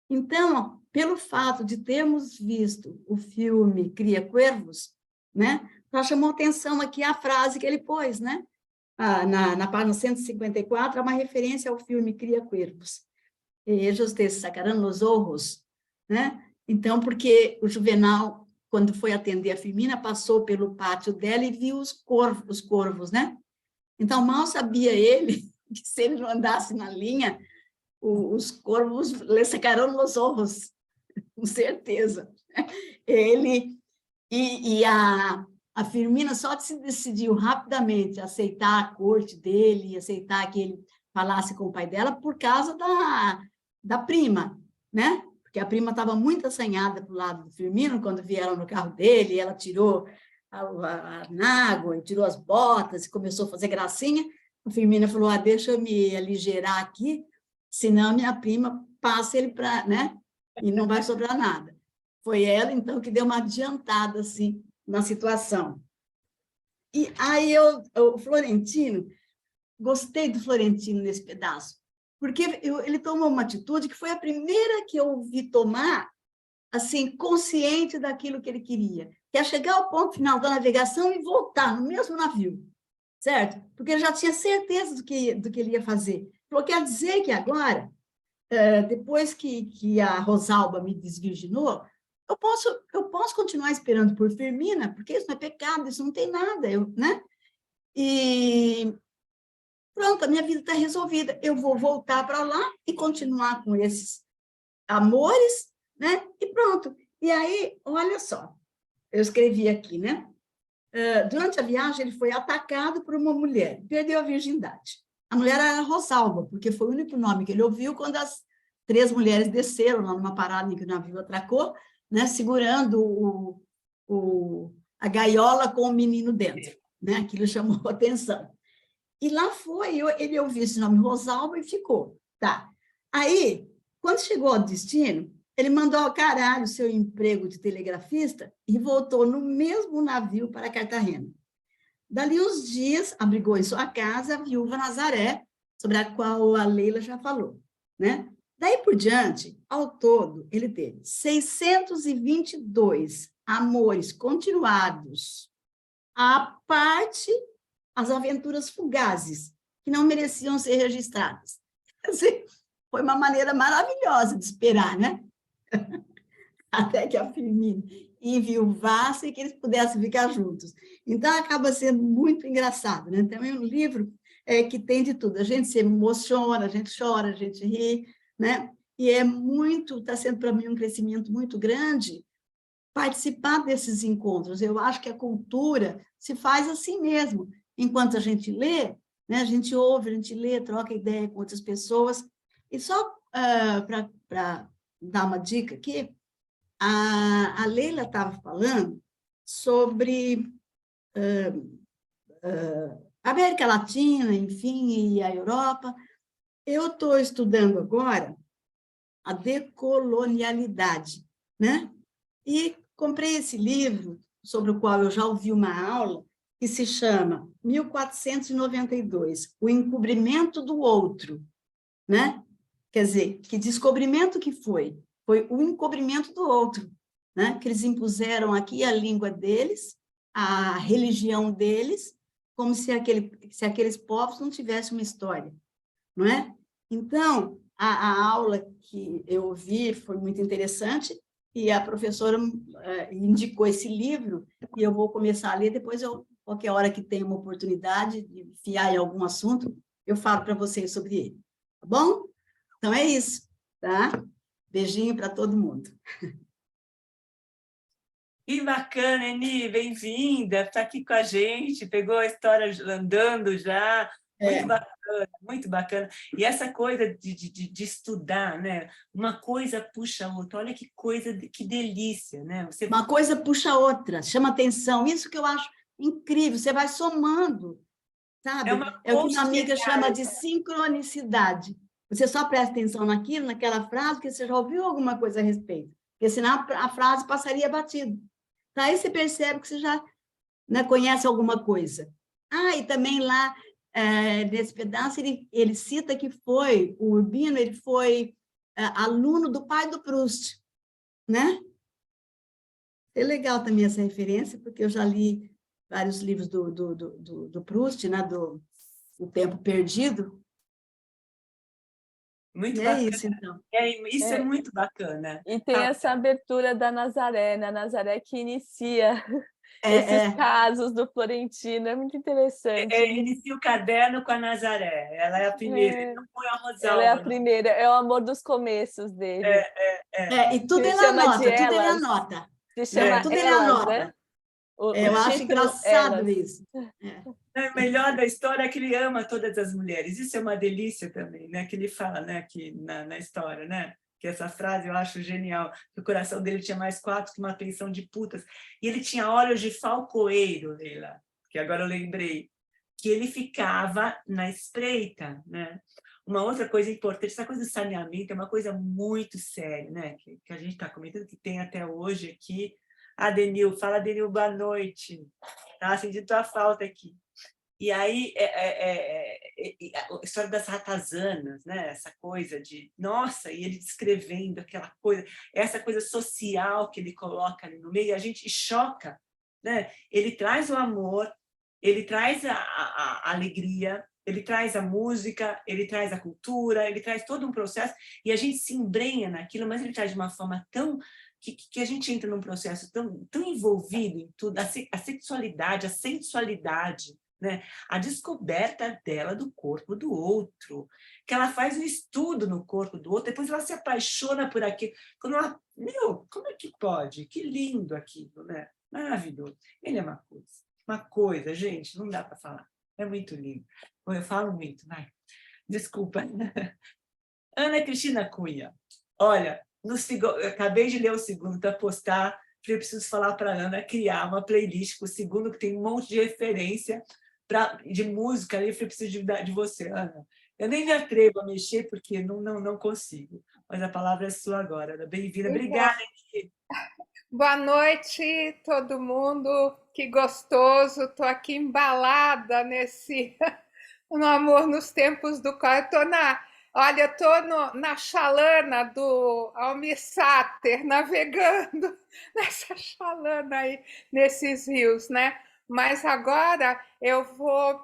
Então, pelo fato de termos visto o filme Cria Cuervos, né? Já chamou atenção aqui a frase que ele pôs, né? Na página 154, há uma referência ao filme Cria Cuervos. Ellos te sacarán los ojos, né? Então, porque o Juvenal, quando foi atender a Firmina, passou pelo pátio dela e viu os corvos, né? Então, mal sabia ele que se ele não andasse na linha, os corvos lhe sacarão os olhos, com certeza. Ele e a Firmina só se decidiu rapidamente aceitar a corte dele, aceitar que ele falasse com o pai dela por causa da prima, né? Porque a prima estava muito assanhada para o lado do Firmino, quando vieram no carro dele, ela tirou a nágua, tirou as botas e começou a fazer gracinha. A Firmina falou, deixa eu me aligerar aqui, senão minha prima passa ele para, né? E não vai sobrar nada. Foi ela, então, que deu uma adiantada, assim, na situação. E aí o Florentino, gostei do Florentino nesse pedaço, porque ele tomou uma atitude que foi a primeira que eu vi tomar, assim, consciente daquilo que ele queria, que é chegar ao ponto final da navegação e voltar no mesmo navio, certo? Porque ele já tinha certeza do que ele ia fazer. Falou, quer dizer que agora, depois que a Rosalba me desvirginou, eu posso continuar esperando por Firmina, porque isso não é pecado, isso não tem nada, né? E pronto, a minha vida está resolvida. Eu vou voltar para lá e continuar com esses amores, né? E pronto. E aí, olha só, eu escrevi aqui, né? Durante a viagem, ele foi atacado por uma mulher, perdeu a virgindade. A mulher era Rosalba, porque foi o único nome que ele ouviu quando as 3 mulheres desceram lá numa parada em que o navio atracou, né? Segurando a gaiola com o menino dentro, né? Aquilo chamou a atenção. E lá foi, ele ouviu esse nome Rosalba e ficou. Tá. Aí, quando chegou ao destino, ele mandou ao caralho o seu emprego de telegrafista e voltou no mesmo navio para Cartagena. Dali uns dias, abrigou em sua casa a viúva Nazaré, sobre a qual a Leila já falou, né? Daí por diante, ao todo, ele teve 622 amores continuados, à parte as aventuras fugazes, que não mereciam ser registradas. Assim, foi uma maneira maravilhosa de esperar, né? Até que a Firmina enviuvasse e que eles pudessem ficar juntos. Então, acaba sendo muito engraçado, né? Também um livro que tem de tudo. A gente se emociona, a gente chora, a gente ri, né? E está sendo para mim um crescimento muito grande participar desses encontros. Eu acho que a cultura se faz assim mesmo. Enquanto a gente lê, né? A gente ouve, a gente lê, troca ideia com outras pessoas. E só para dar uma dica aqui, a Leila estava falando sobre a América Latina, enfim, e a Europa. Eu estou estudando agora a decolonialidade, né? E comprei esse livro, sobre o qual eu já ouvi uma aula, que se chama 1492, O Encobrimento do Outro, né? Quer dizer, que descobrimento que foi? Foi o encobrimento do outro, né? Que eles impuseram aqui a língua deles, a religião deles, como se aqueles povos não tivessem uma história, não é? Então, a aula que eu ouvi foi muito interessante, e a professora indicou esse livro, e eu vou começar a ler, depois qualquer hora que tenha uma oportunidade de enfiar em algum assunto, eu falo para vocês sobre ele, tá bom? Então, é isso, tá? Beijinho para todo mundo. Que bacana, Eni, bem-vinda, está aqui com a gente, pegou a história andando já, muito bacana. E essa coisa de estudar, né? Uma coisa puxa a outra, olha que coisa, que delícia, né? Uma coisa puxa a outra, chama atenção, isso que eu acho incrível, você vai somando, sabe? É o que uma amiga chama de sincronicidade. Você só presta atenção naquilo, naquela frase, porque você já ouviu alguma coisa a respeito, porque senão a frase passaria batido. Aí você percebe que você já, né, conhece alguma coisa. E também lá, nesse pedaço, ele cita que o Urbino, ele foi aluno do pai do Proust, né? É legal também essa referência, porque eu já li vários livros do Proust, né, do O Tempo Perdido. Muito bacana. Isso, então. Isso é muito bacana. E tem essa abertura da Nazaré, né? A Nazaré que inicia esses casos do Florentino, é muito interessante. Inicia o caderno com a Nazaré, ela é a primeira, não foi a Rosalba. Ela é a primeira, é o amor dos começos dele. E tudo ele anota, tudo ele anota. Se chama tudo Elas, ele anota. né? Eu acho engraçado isso. O melhor da história é que ele ama todas as mulheres. Isso é uma delícia também, né? Que ele fala, né? Aqui na história, né? Que essa frase eu acho genial. Que o coração dele tinha mais 4 que uma pensão de putas. E ele tinha olhos de falcoeiro, Leila, que agora eu lembrei, que ele ficava na espreita, né? Uma outra coisa importante, essa coisa do saneamento é uma coisa muito séria, né? Que a gente está comentando, que tem até hoje aqui. Denil, fala, Denil, boa noite. Tá sentindo tua falta aqui. E aí, a história das ratazanas, né? Essa coisa de, nossa, e ele descrevendo aquela coisa, essa coisa social que ele coloca ali no meio, e a gente choca, né? Ele traz o amor, ele traz a alegria, ele traz a música, ele traz a cultura, ele traz todo um processo, e a gente se embrenha naquilo, mas ele traz de uma forma tão... Que a gente entra num processo tão envolvido em tudo, a sexualidade, a sensualidade, né? A descoberta dela do corpo do outro, que ela faz um estudo no corpo do outro, depois ela se apaixona por aquilo. Quando ela, como é que pode? Que lindo aquilo, né? Maravilhoso. Ele é uma coisa, gente, não dá para falar. É muito lindo. Eu falo muito, vai. Desculpa. Ana Cristina Cunha, olha, eu acabei de ler o segundo para postar, eu preciso falar para a Ana criar uma playlist com o segundo, que tem um monte de referência de música ali, eu preciso de você, Ana. Eu nem me atrevo a mexer, porque não consigo. Mas a palavra é sua agora, Ana. Bem-vinda. Obrigada. Boa noite, todo mundo. Que gostoso. Estou aqui embalada no Amor nos Tempos do Cor. Olha, estou na chalana do Almir Sater, navegando nessa chalana aí, nesses rios, né? Mas agora eu vou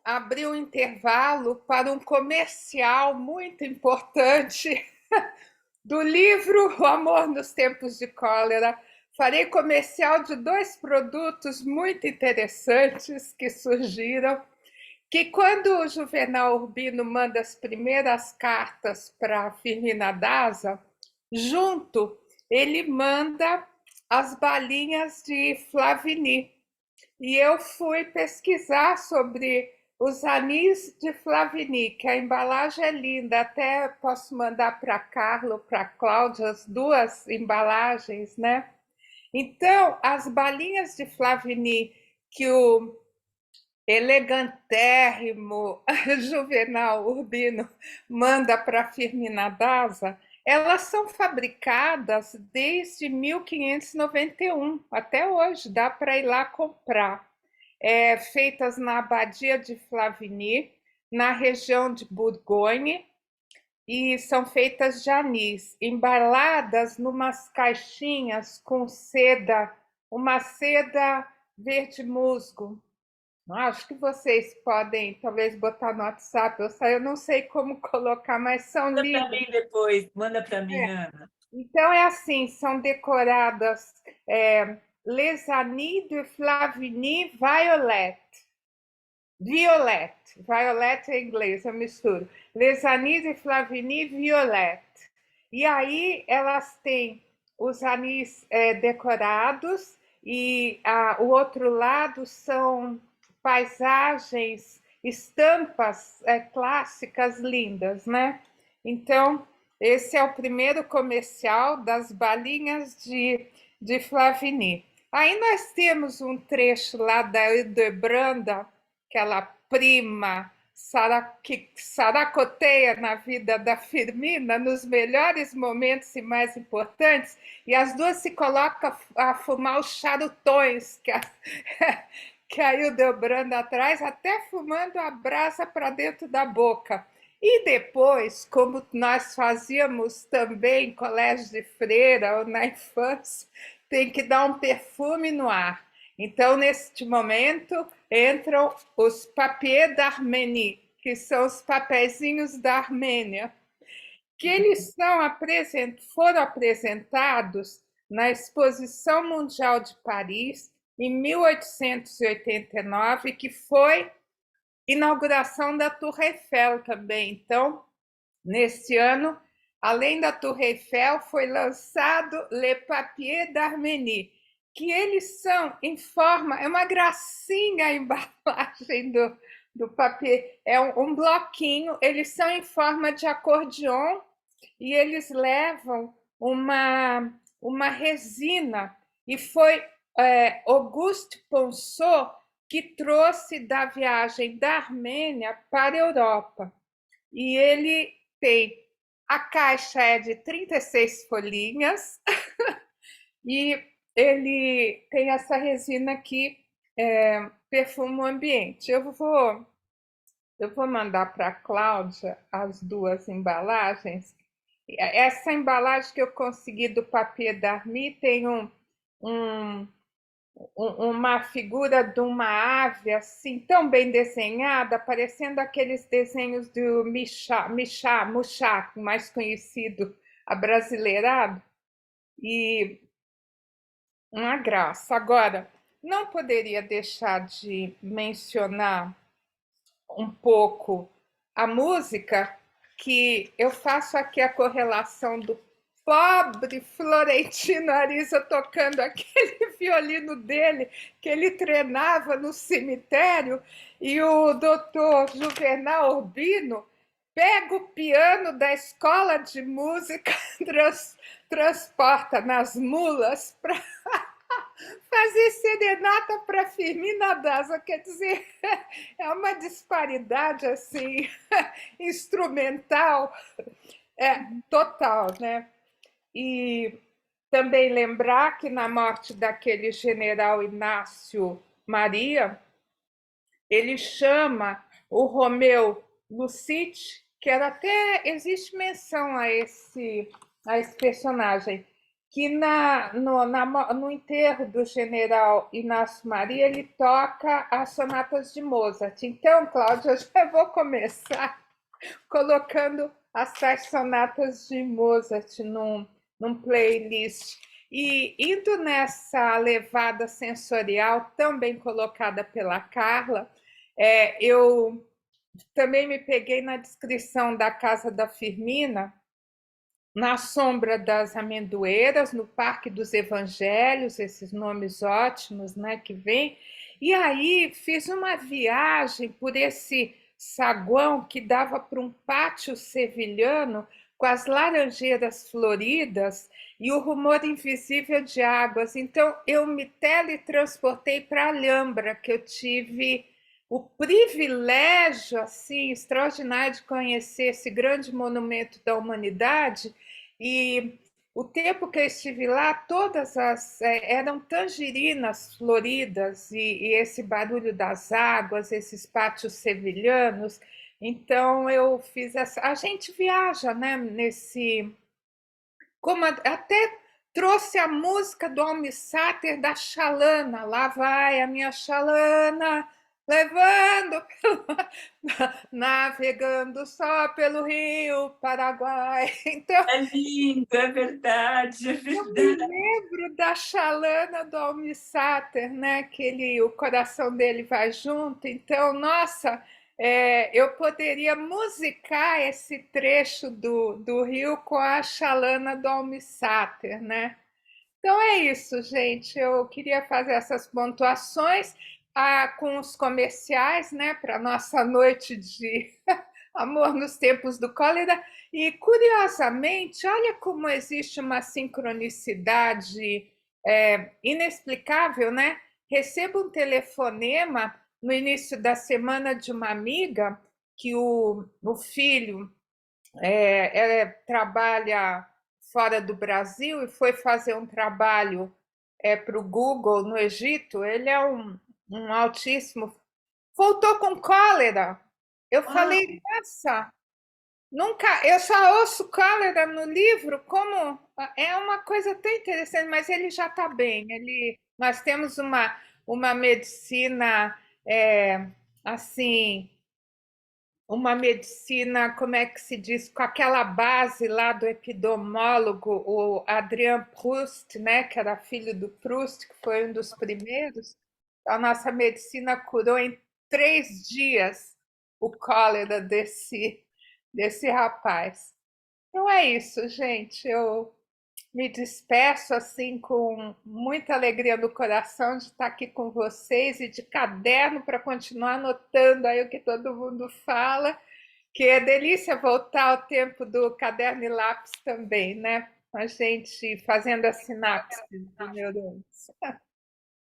abrir um intervalo para um comercial muito importante do livro O Amor nos Tempos de Cólera. Farei comercial de 2 produtos muito interessantes que surgiram, que quando o Juvenal Urbino manda as primeiras cartas para Firmina Daza, junto ele manda as balinhas de Flavigny. E eu fui pesquisar sobre os anis de Flavigny, que a embalagem é linda, até posso mandar para a Carla ou para a Cláudia as 2 embalagens, né? Então, as balinhas de Flavigny que o elegantérrimo Juvenal Urbino manda para a Firmina Daza, elas são fabricadas desde 1591, até hoje, dá para ir lá comprar. Feitas na Abadia de Flavigny, na região de Bourgogne, e são feitas de anis, embaladas numas caixinhas com seda, uma seda verde musgo. Acho que vocês podem, talvez, botar no WhatsApp. Eu não sei como colocar, mas são lindas. Manda para mim depois, manda para mim, Ana. Então, é assim, são decoradas Les Anis de Flavigny Violet. Violet é inglês, eu misturo. Les Anis de Flavigny Violet. E aí elas têm os anis decorados e o outro lado são paisagens, estampas clássicas lindas, né? Então, esse é o primeiro comercial das balinhas de Flavigny. Aí nós temos um trecho lá da Hildebranda, aquela prima que saracoteia na vida da Firmina, nos melhores momentos e mais importantes, e as 2 se colocam a fumar os charutões que a Hildebranda traz, até fumando a brasa para dentro da boca. E depois, como nós fazíamos também em colégio de freira ou na infância, tem que dar um perfume no ar. Então, neste momento, entram os papiers d'Arménie, que são os papeizinhos da Armênia, que eles foram apresentados na Exposição Mundial de Paris, em 1889, que foi inauguração da Torre Eiffel também. Então, nesse ano, além da Torre Eiffel, foi lançado Le Papier d'Arménie, que eles são em forma, é uma gracinha a embalagem do papier, é um bloquinho, eles são em forma de acordeon e eles levam uma resina, e foi Auguste Ponsot que trouxe da viagem da Armênia para a Europa. E ele tem, a caixa é de 36 folhinhas, e ele tem essa resina que perfuma o ambiente. Eu vou mandar para a Cláudia as duas embalagens. Essa embalagem que eu consegui do Papier d'Army tem uma figura de uma ave assim tão bem desenhada, parecendo aqueles desenhos do Mouchard, mais conhecido, abrasileirado, e uma graça. Agora, não poderia deixar de mencionar um pouco a música, que eu faço aqui a correlação do pobre Florentino Ariza tocando aquele violino dele que ele treinava no cemitério, e o doutor Juvenal Urbino pega o piano da escola de música, transporta nas mulas para fazer serenata para Firmina Daza. Quer dizer, é uma disparidade assim instrumental total, né? E também lembrar que na morte daquele general Inácio Maria, ele chama o Romeu Lucite, que até existe menção a esse personagem, que no enterro do general Inácio Maria, ele toca as sonatas de Mozart. Então, Cláudia, eu já vou começar colocando as 7 sonatas de Mozart num playlist. E indo nessa levada sensorial tão bem colocada pela Carla, eu também me peguei na descrição da Casa da Firmina, na sombra das amendoeiras, no Parque dos Evangelhos, esses nomes ótimos, né, que vem. E aí fiz uma viagem por esse saguão que dava para um pátio sevilhano com as laranjeiras floridas e o rumor invisível de águas. Então eu me teletransportei para Alhambra, que eu tive o privilégio assim extraordinário de conhecer esse grande monumento da humanidade. E o tempo que eu estive lá, todas eram tangerinas floridas, e esse barulho das águas, esses pátios sevilhanos. Então eu fiz a gente viaja, né, como até trouxe a música do Almi Sater da Xalana, lá vai a minha Xalana, levando, navegando só pelo Rio Paraguai. Então, É lindo, é verdade, é eu me verdade. lembro da Xalana do Almi Sater, né? Que o coração dele vai junto. Então, nossa, eu poderia musicar esse trecho do Rio com a Xalana do Almi Sater, né? Então é isso, gente. Eu queria fazer essas pontuações com os comerciais, né, para nossa noite de Amor nos Tempos do Cólera. E, curiosamente, olha como existe uma sincronicidade inexplicável, né? Recebo um telefonema no início da semana de uma amiga que o filho trabalha fora do Brasil e foi fazer um trabalho para o Google no Egito. Ele é um altíssimo. Voltou com cólera. Eu falei, nossa, nunca. Eu só ouço cólera no livro, como é uma coisa tão interessante, mas ele já está bem. Nós temos uma medicina assim, uma medicina, como é que se diz, com aquela base lá do epidemiólogo, o Adrien Proust, né, que era filho do Proust, que foi um dos primeiros. A nossa medicina curou em 3 dias o cólera desse rapaz. Então é isso, gente. Eu me despeço assim com muita alegria no coração de estar aqui com vocês e de caderno para continuar anotando aí o que todo mundo fala, que é delícia voltar ao tempo do caderno e lápis também, né? A gente fazendo a sinapse de neurônios.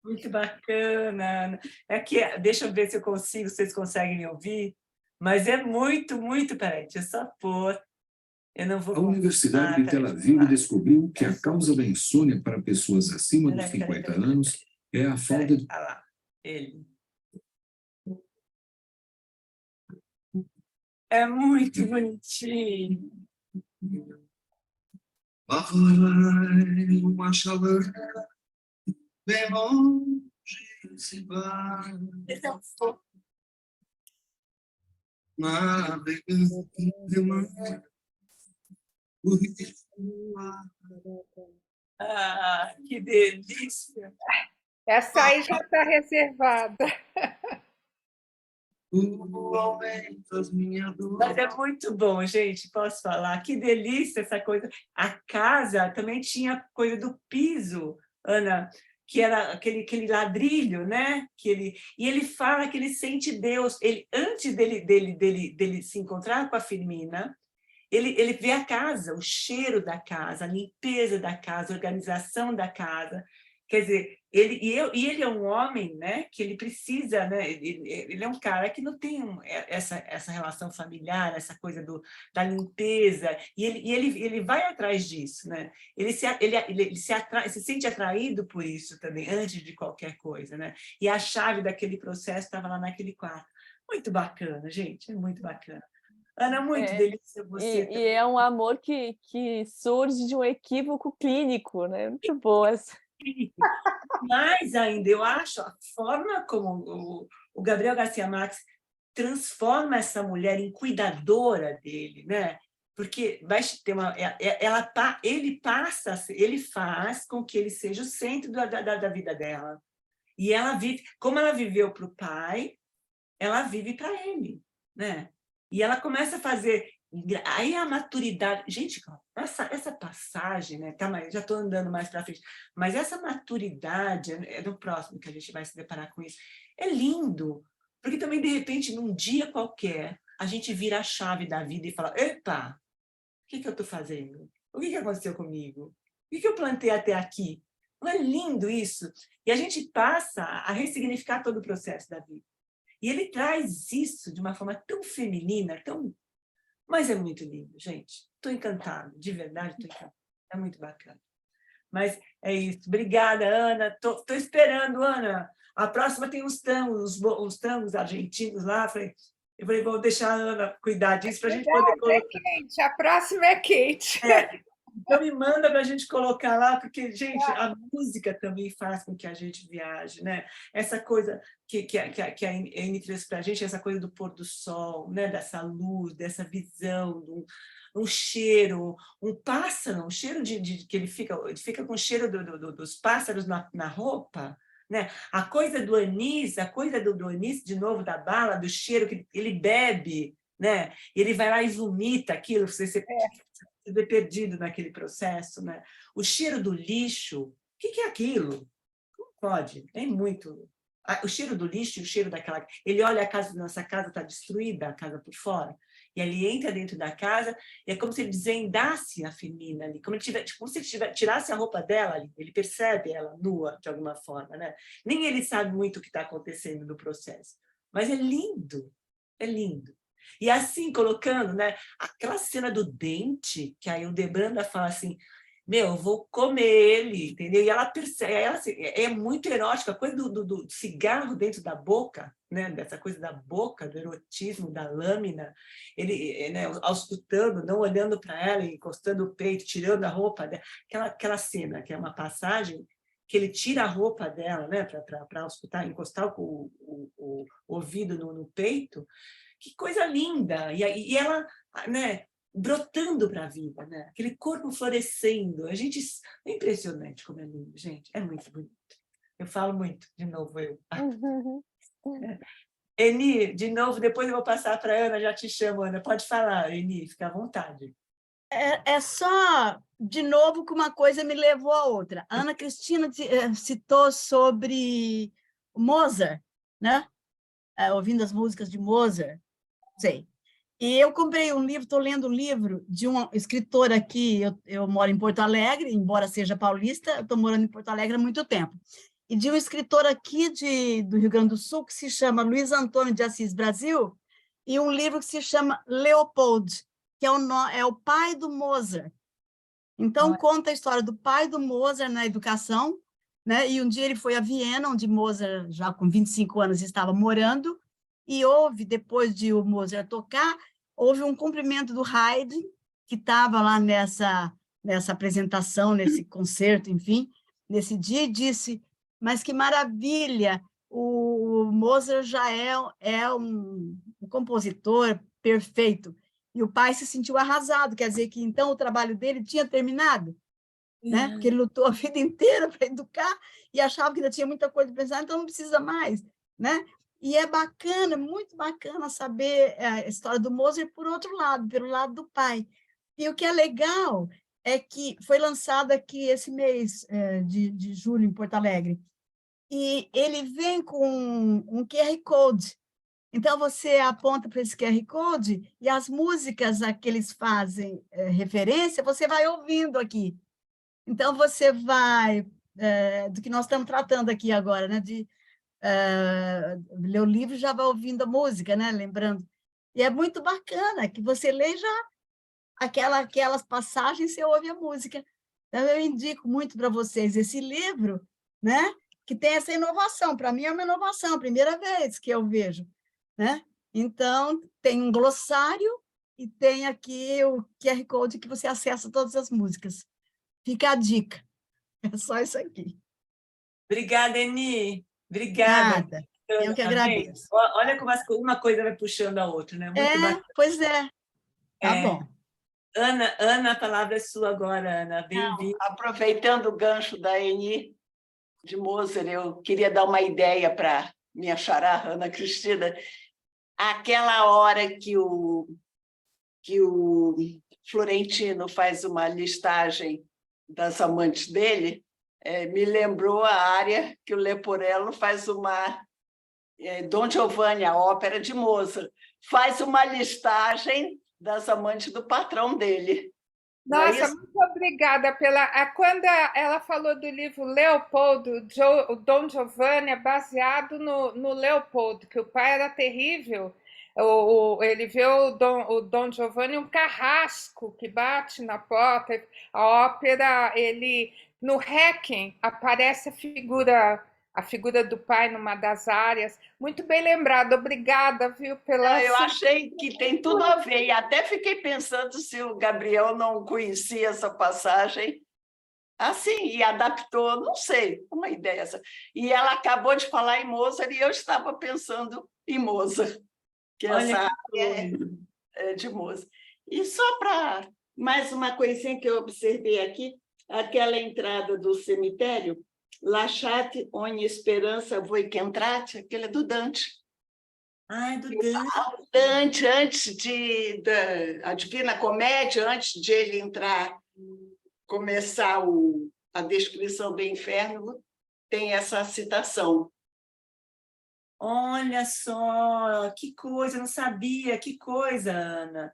Muito bacana, Ana. É que, deixa eu ver se eu consigo, vocês conseguem me ouvir, mas é muito, muito, peraí, deixa eu só pôr, eu não vou... A Universidade de Tel Aviv descobriu que a causa da insônia para pessoas acima dos 50 anos é a falta de... Ah lá, ele. É muito bonitinho. Uma chaleur bem longe se vai, navegando de mar, o ritmo Ah, que delícia. Essa aí já está reservada. o aumento das minhas Mas dores. é muito bom, gente, posso falar? Que delícia essa coisa. A casa também tinha coisa do piso, Ana, que era aquele ladrilho, né? E ele fala que ele sente Deus. Ele, antes dele se encontrar com a Firmina, ele vê a casa, o cheiro da casa, a limpeza da casa, a organização da casa. Quer dizer, ele é um homem, né, que ele precisa, né, ele é um cara que não tem essa relação familiar, essa coisa da limpeza, e ele vai atrás disso, né? Ele se sente atraído por isso também, antes de qualquer coisa, né? E a chave daquele processo estava lá naquele quarto. Muito bacana, gente, é muito bacana. Ana, muito delícia você. E é um amor que surge de um equívoco clínico, né? Muito boa essa. Mais ainda, eu acho a forma como o Gabriel Garcia Marques transforma essa mulher em cuidadora dele, né? Porque vai ter ele faz com que ele seja o centro da vida dela. E ela vive, como ela viveu para o pai, ela vive para ele, né? E ela começa a fazer... Aí a maturidade... Gente, essa passagem, né? Tá, mas já estou andando mais para frente, mas essa maturidade é no próximo que a gente vai se deparar com isso. É lindo, porque também, de repente, num dia qualquer, a gente vira a chave da vida e fala: epa, o que eu estou fazendo? O que aconteceu comigo? O que eu plantei até aqui? Não é lindo isso? E a gente passa a ressignificar todo o processo da vida. E ele traz isso de uma forma tão feminina, tão... Mas é muito lindo, gente. Estou encantada, de verdade, estou encantada. É muito bacana. Mas é isso. Obrigada, Ana. Estou esperando, Ana. A próxima tem uns tangos argentinos lá. Eu falei, vou deixar a Ana cuidar disso para a gente poder colocar. É quente, a próxima é quente. Então me manda para a gente colocar lá, porque, gente, a música também faz com que a gente viaje, né? Essa coisa que a Eni trouxe para a gente, essa coisa do pôr do sol, né? Dessa luz, dessa visão, um cheiro, um pássaro, um cheiro que ele fica com o cheiro dos pássaros na roupa, né? A coisa do anis, de novo, da bala, do cheiro que ele bebe, né? E ele vai lá e vomita aquilo, você vê perdido naquele processo, né? O cheiro do lixo, o que é aquilo? Não pode, tem muito. O cheiro do lixo e o cheiro daquela... Ele olha a casa, nossa casa está destruída, a casa por fora, e ele entra dentro da casa, e é como se ele desvendasse a Firmina ali, como se ele tirasse a roupa dela ali, ele percebe ela nua, de alguma forma, né? Nem ele sabe muito o que está acontecendo no processo, mas é lindo, é lindo. E assim, colocando, né, aquela cena do dente, que aí o Debranda fala assim, meu, eu vou comer ele, entendeu? E ela percebe, assim, é muito erótica, a coisa do cigarro dentro da boca, né, dessa coisa da boca, do erotismo, da lâmina, ele, né, auscultando, não olhando para ela, encostando o peito, tirando a roupa dela, aquela cena, que é uma passagem que ele tira a roupa dela, né, para auscultar, encostar o ouvido no peito. Que coisa linda! E ela, né, brotando para a vida, né? Aquele corpo florescendo. É impressionante como é lindo, gente. É muito bonito. Eu falo muito, de novo eu. Eni, de novo, depois eu vou passar para a Ana, já te chamo, Ana. Pode falar, Eni, fica à vontade. É só, de novo, que uma coisa me levou a outra. A Ana Cristina citou sobre Mozart, né? Ouvindo as músicas de Mozart, sei. E eu comprei um livro, estou lendo um livro de um escritor aqui, eu moro em Porto Alegre, embora seja paulista, eu estou morando em Porto Alegre há muito tempo, e de um escritor aqui do Rio Grande do Sul, que se chama Luiz Antônio de Assis Brasil, e um livro que se chama Leopold, que é o pai do Mozart. Então, conta a história do pai do Mozart na educação, né? E um dia ele foi a Viena, onde Mozart, já com 25 anos, estava morando, e depois de o Mozart tocar, houve um cumprimento do Haydn, que estava lá nessa apresentação, nesse concerto, enfim, nesse dia, e disse, mas que maravilha, o Mozart já é um compositor perfeito. E o pai se sentiu arrasado, quer dizer que, então, o trabalho dele tinha terminado, né? Porque ele lutou a vida inteira para educar e achava que ainda tinha muita coisa para pensar, então não precisa mais, né? E é bacana, muito bacana saber a história do Mozart por outro lado, pelo lado do pai. E o que é legal é que foi lançado aqui esse mês de julho em Porto Alegre, e ele vem com um QR Code. Então, você aponta para esse QR Code e as músicas a que eles fazem referência, você vai ouvindo aqui. Então, você vai, do que nós estamos tratando aqui agora, né? De ler o livro, já vai ouvindo a música, né? Lembrando. E é muito bacana que você lê já aquelas passagens, você ouve a música. Então, eu indico muito para vocês esse livro, né? Que tem essa inovação. Para mim, é uma inovação, a primeira vez que eu vejo, né? Então, tem um glossário e tem aqui o QR Code que você acessa todas as músicas. Fica a dica. É só isso aqui. Obrigada, Eni. Obrigada. Nada. Eu que agradeço. Olha como uma coisa vai puxando a outra, né? Muito bacana. Pois é. Tá bom. Ana, a palavra é sua agora, Ana. Bem-vinda. Aproveitando o gancho da Eni de Mozart, eu queria dar uma ideia para minha xará, Ana Cristina. Aquela hora que o Florentino faz uma listagem das amantes dele, me lembrou a área que o Leporello faz uma... Dom Giovanni, a ópera de Mozart, faz uma listagem das amantes do patrão dele. Nossa, muito obrigada Quando ela falou do livro Leopoldo, o Dom Giovanni é baseado no Leopoldo, que o pai era terrível. Ele vê o Dom Giovanni um carrasco que bate na porta. A ópera, no Requiem aparece a figura do pai numa das áreas. Muito bem lembrado, obrigada, viu, pela... Eu achei que tem tudo a ver, e até fiquei pensando se o Gabriel não conhecia essa passagem assim, e adaptou, não sei, uma ideia essa. E ela acabou de falar em Mozart, e eu estava pensando em Mozart, que essa é de Mozart. E só para mais uma coisinha que eu observei aqui, aquela entrada do cemitério, Lasciate ogni speranza voi che entrate, aquele é do Dante. Ah, é do Dante. Dante, antes da Divina Comédia, antes de ele começar a descrição do inferno, tem essa citação. Olha só, que coisa, eu não sabia, que coisa, Ana.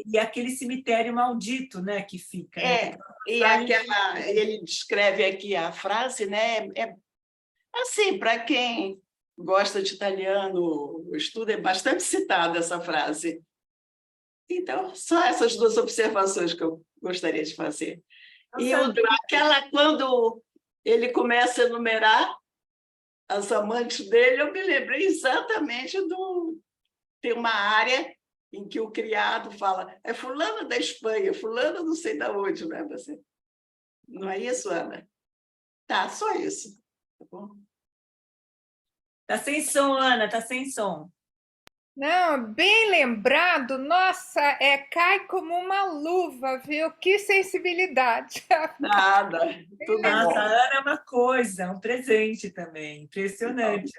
E aquele cemitério maldito, né, que fica. Né? Ele descreve aqui a frase, né? Assim, para quem gosta de italiano, o estudo é bastante citada essa frase. Então, só essas duas observações que eu gostaria de fazer. Quando ele começa a enumerar as amantes dele, eu me lembrei exatamente tem uma área em que o criado fala, é fulana da Espanha, fulana não sei de onde, não é você? Não é isso, Ana? Tá, só isso. Tá bom? Tá sem som, Ana, tá sem som. Não, bem lembrado, nossa, cai como uma luva, viu? Que sensibilidade. Nada, tudo Nossa, bom. a Ana é uma coisa, um presente também, impressionante.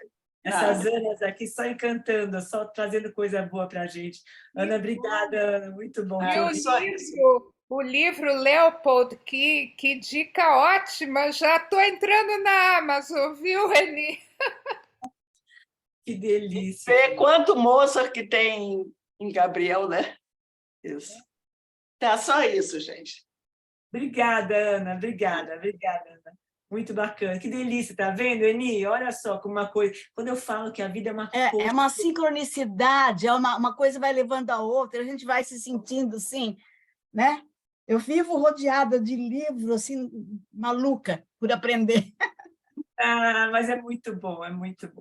Essas Anas aqui só encantando, só trazendo coisa boa para a gente. Ana, obrigada, Ana, muito bom. E o livro Leopold, que dica ótima, já estou entrando na Amazon, viu, Eni? Que delícia. Vê quanto Mozart que tem em Gabriel, né? Isso. Tá, só isso, gente. Obrigada, Ana, obrigada, Ana. Muito bacana, que delícia, tá vendo, Eni? Olha só como uma coisa. Quando eu falo que a vida é uma coisa. É uma sincronicidade, uma coisa vai levando a outra, a gente vai se sentindo assim, né? Eu vivo rodeada de livros, assim, maluca por aprender. Ah, mas é muito bom, é muito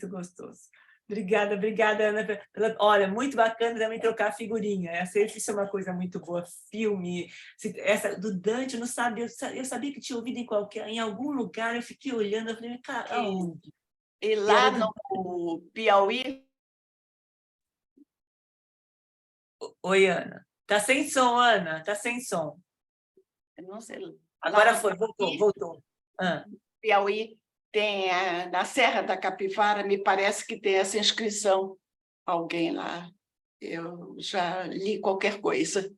gostoso. Obrigada, Ana. Olha, muito bacana também trocar figurinha. Isso é uma coisa muito boa. Filme, essa do Dante, eu não sabia, eu sabia que tinha ouvido em algum lugar, eu fiquei olhando, eu falei, cara, aonde? E lá no Piauí. Oi, Ana. Tá sem som, Ana, tá sem som. Eu não sei. Agora foi, voltou. Piauí tem na Serra da Capivara, me parece que tem essa inscrição. Alguém lá. Eu já li qualquer coisa.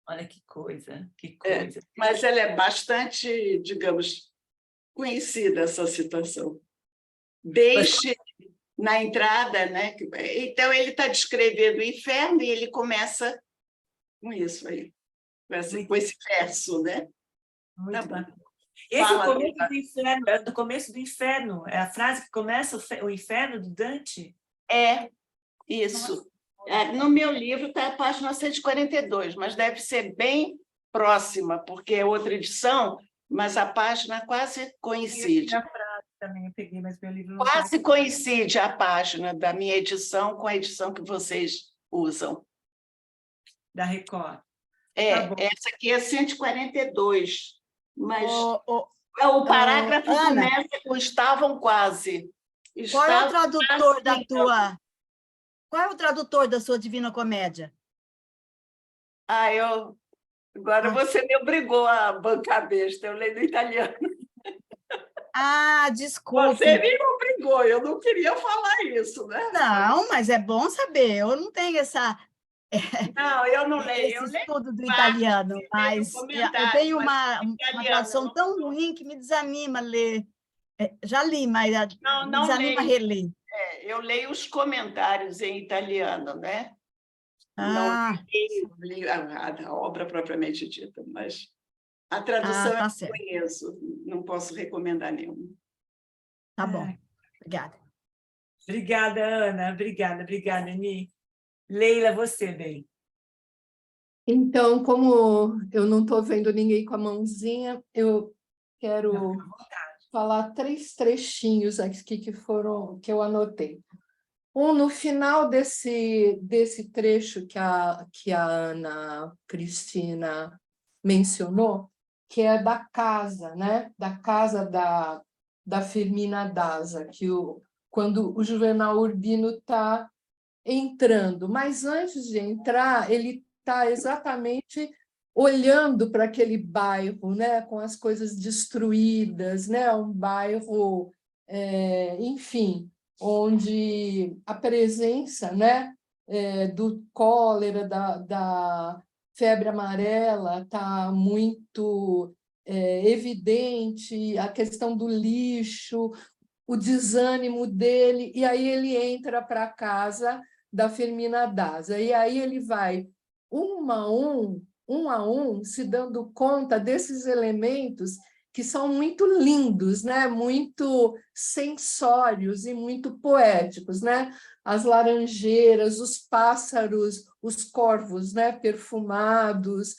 Olha que coisa, que coisa. Mas ela é bastante, digamos, conhecida, essa situação. Deixe na entrada, né? Então, ele está descrevendo o inferno e ele começa com isso aí, com esse verso, né? Muito bacana. Esse é o começo do inferno, é do começo do inferno, é a frase que começa o inferno do Dante? É, isso. No meu livro está a página 142, mas deve ser bem próxima, porque é outra edição, mas a página quase coincide. A frase também eu peguei, mas meu livro não quase coincide a página da minha edição com a edição que vocês usam. Da Record. Essa aqui é 142, mas o parágrafo começa com estavam quase. Qual é o tradutor da tua... Qual é o tradutor da sua Divina Comédia? Agora você me obrigou a bancar besta, eu leio no italiano. Desculpe. Você me obrigou, eu não queria falar isso, né? Não, mas é bom saber, eu não tenho essa... Não, eu não leio. Esse estudo do italiano, mas eu tenho uma tradução tão ruim que me desanima a ler. Já li, mas me desanima a reler. Eu leio os comentários em italiano, né? Não li a obra propriamente dita, mas a tradução eu não conheço, não posso recomendar nenhuma. Tá bom, obrigada. Obrigada, Ana, obrigada, Eni. Leila, você, bem. Então, como eu não estou vendo ninguém com a mãozinha, eu quero falar 3 trechinhos aqui que eu anotei. No final desse trecho que a Ana Cristina mencionou, que é da casa, né? Da casa da Firmina Daza, quando o Juvenal Urbino está entrando. Mas antes de entrar, ele está exatamente olhando para aquele bairro, né? Com as coisas destruídas, né? Um bairro, enfim, onde a presença, né, do cólera, da febre amarela está muito evidente, a questão do lixo, o desânimo dele, e aí ele entra para a casa da Firmina Daza, e aí ele vai um a um, se dando conta desses elementos que são muito lindos, né? Muito sensórios e muito poéticos, né? As laranjeiras, os pássaros, os corvos, né? Perfumados,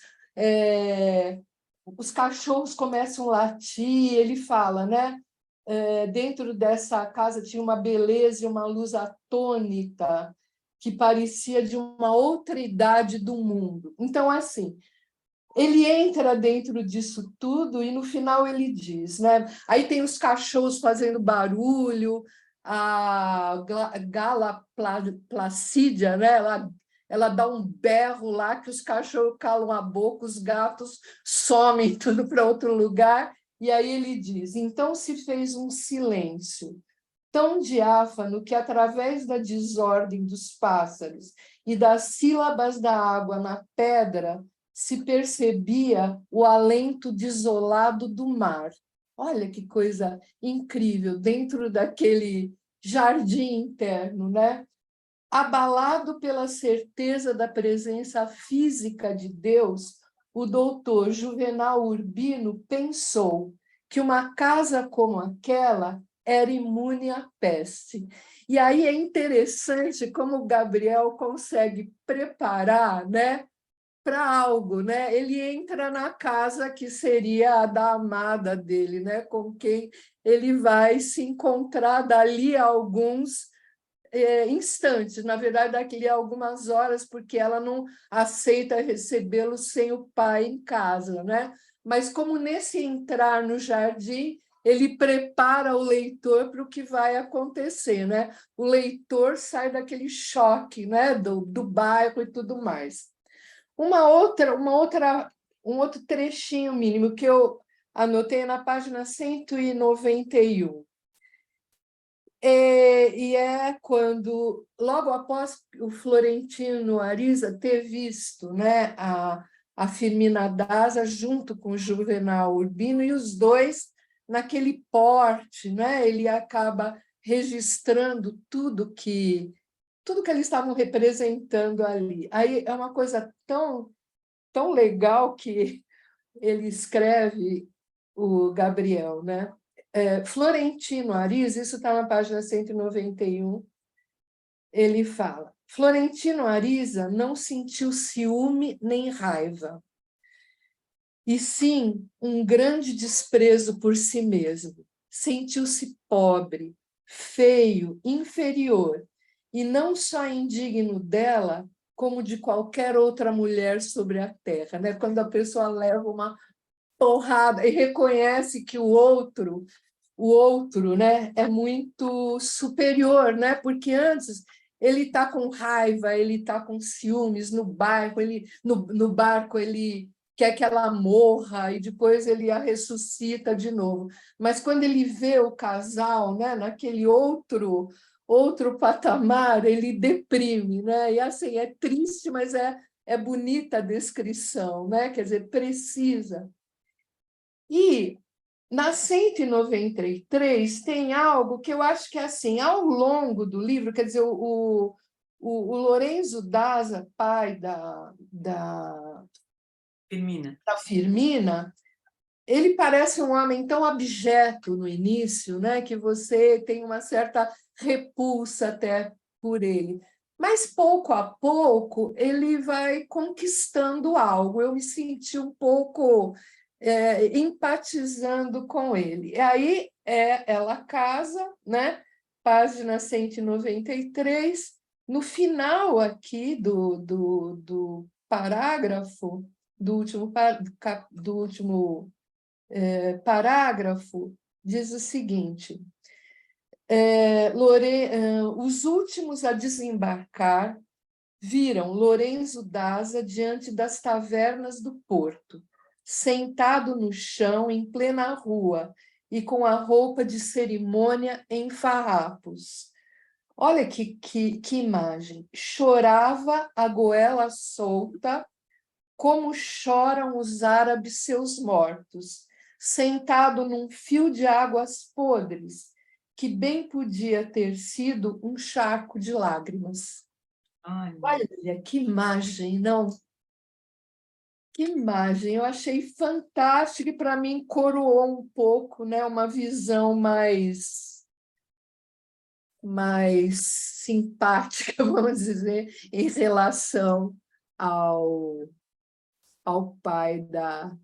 os cachorros começam a latir, ele fala, né? Dentro dessa casa tinha uma beleza e uma luz atônita que parecia de uma outra idade do mundo. Então, assim, ele entra dentro disso tudo e, no final, ele diz, né? Aí tem os cachorros fazendo barulho, a Gala Placídia, né? Ela dá um berro lá que os cachorros calam a boca, os gatos somem tudo para outro lugar. E aí ele diz, então se fez um silêncio, tão diáfano que, através da desordem dos pássaros e das sílabas da água na pedra, se percebia o alento desolado do mar. Olha que coisa incrível, dentro daquele jardim interno, né? Abalado pela certeza da presença física de Deus, o doutor Juvenal Urbino pensou que uma casa como aquela era imune à peste. E aí é interessante como o Gabriel consegue preparar, né, para algo, né? Ele entra na casa que seria a da amada dele, né, com quem ele vai se encontrar dali a alguns instantes, na verdade, daqui a algumas horas, porque ela não aceita recebê-lo sem o pai em casa, né? Mas como nesse entrar no jardim, ele prepara o leitor para o que vai acontecer, né? O leitor sai daquele choque, né? do bairro e tudo mais. Um outro trechinho mínimo que eu anotei na página 191. E é quando, logo após o Florentino Ariza ter visto, né, a Firmina Daza junto com o Juvenal Urbino, e os dois naquele porte, né, ele acaba registrando tudo que eles estavam representando ali. Aí é uma coisa tão legal que ele escreve, o Gabriel, né? Florentino Ariza, isso está na página 191, ele fala: Florentino Ariza não sentiu ciúme nem raiva, e sim um grande desprezo por si mesmo. Sentiu-se pobre, feio, inferior, e não só indigno dela, como de qualquer outra mulher sobre a terra, né? Quando a pessoa leva uma porrada e reconhece que o outro, né, é muito superior, né? Porque antes ele está com raiva, ele está com ciúmes no barco, no barco ele quer que ela morra e depois ele a ressuscita de novo. Mas quando ele vê o casal, né, naquele outro patamar, ele deprime, né? E assim é triste, mas é bonita a descrição, né? Quer dizer, precisa. E na 193 tem algo que eu acho que é assim, ao longo do livro, quer dizer, o Lorenzo Daza, pai da Firmina, ele parece um homem tão abjeto no início, né, que você tem uma certa repulsa até por ele. Mas, pouco a pouco, ele vai conquistando algo. Eu me senti um pouco empatizando com ele. E aí ela casa, né? Página 193, no final aqui do parágrafo, do último parágrafo, diz o seguinte: os últimos a desembarcar viram Lorenzo Daza diante das tavernas do porto, sentado no chão em plena rua e com a roupa de cerimônia em farrapos. Olha que imagem! Chorava a goela solta, como choram os árabes seus mortos, sentado num fio de águas podres, que bem podia ter sido um charco de lágrimas. Olha que imagem, não? Que imagem! Eu achei fantástica e, para mim, coroou um pouco, né, uma visão mais simpática, vamos dizer, em relação ao pai da...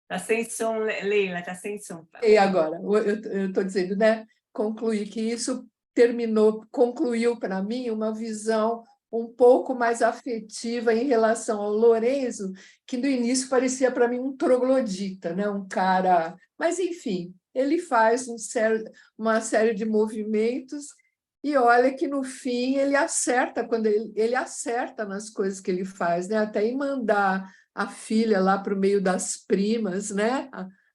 Está sem som, Leila, está sem som. E agora, eu estou dizendo, né? Concluir que isso concluiu para mim uma visão um pouco mais afetiva em relação ao Lorenzo, que no início parecia para mim um troglodita, né? Um cara... Mas, enfim, ele faz uma série de movimentos e olha que, no fim, ele acerta, quando ele acerta nas coisas que ele faz, né? Até em mandar a filha lá para o meio das primas, né?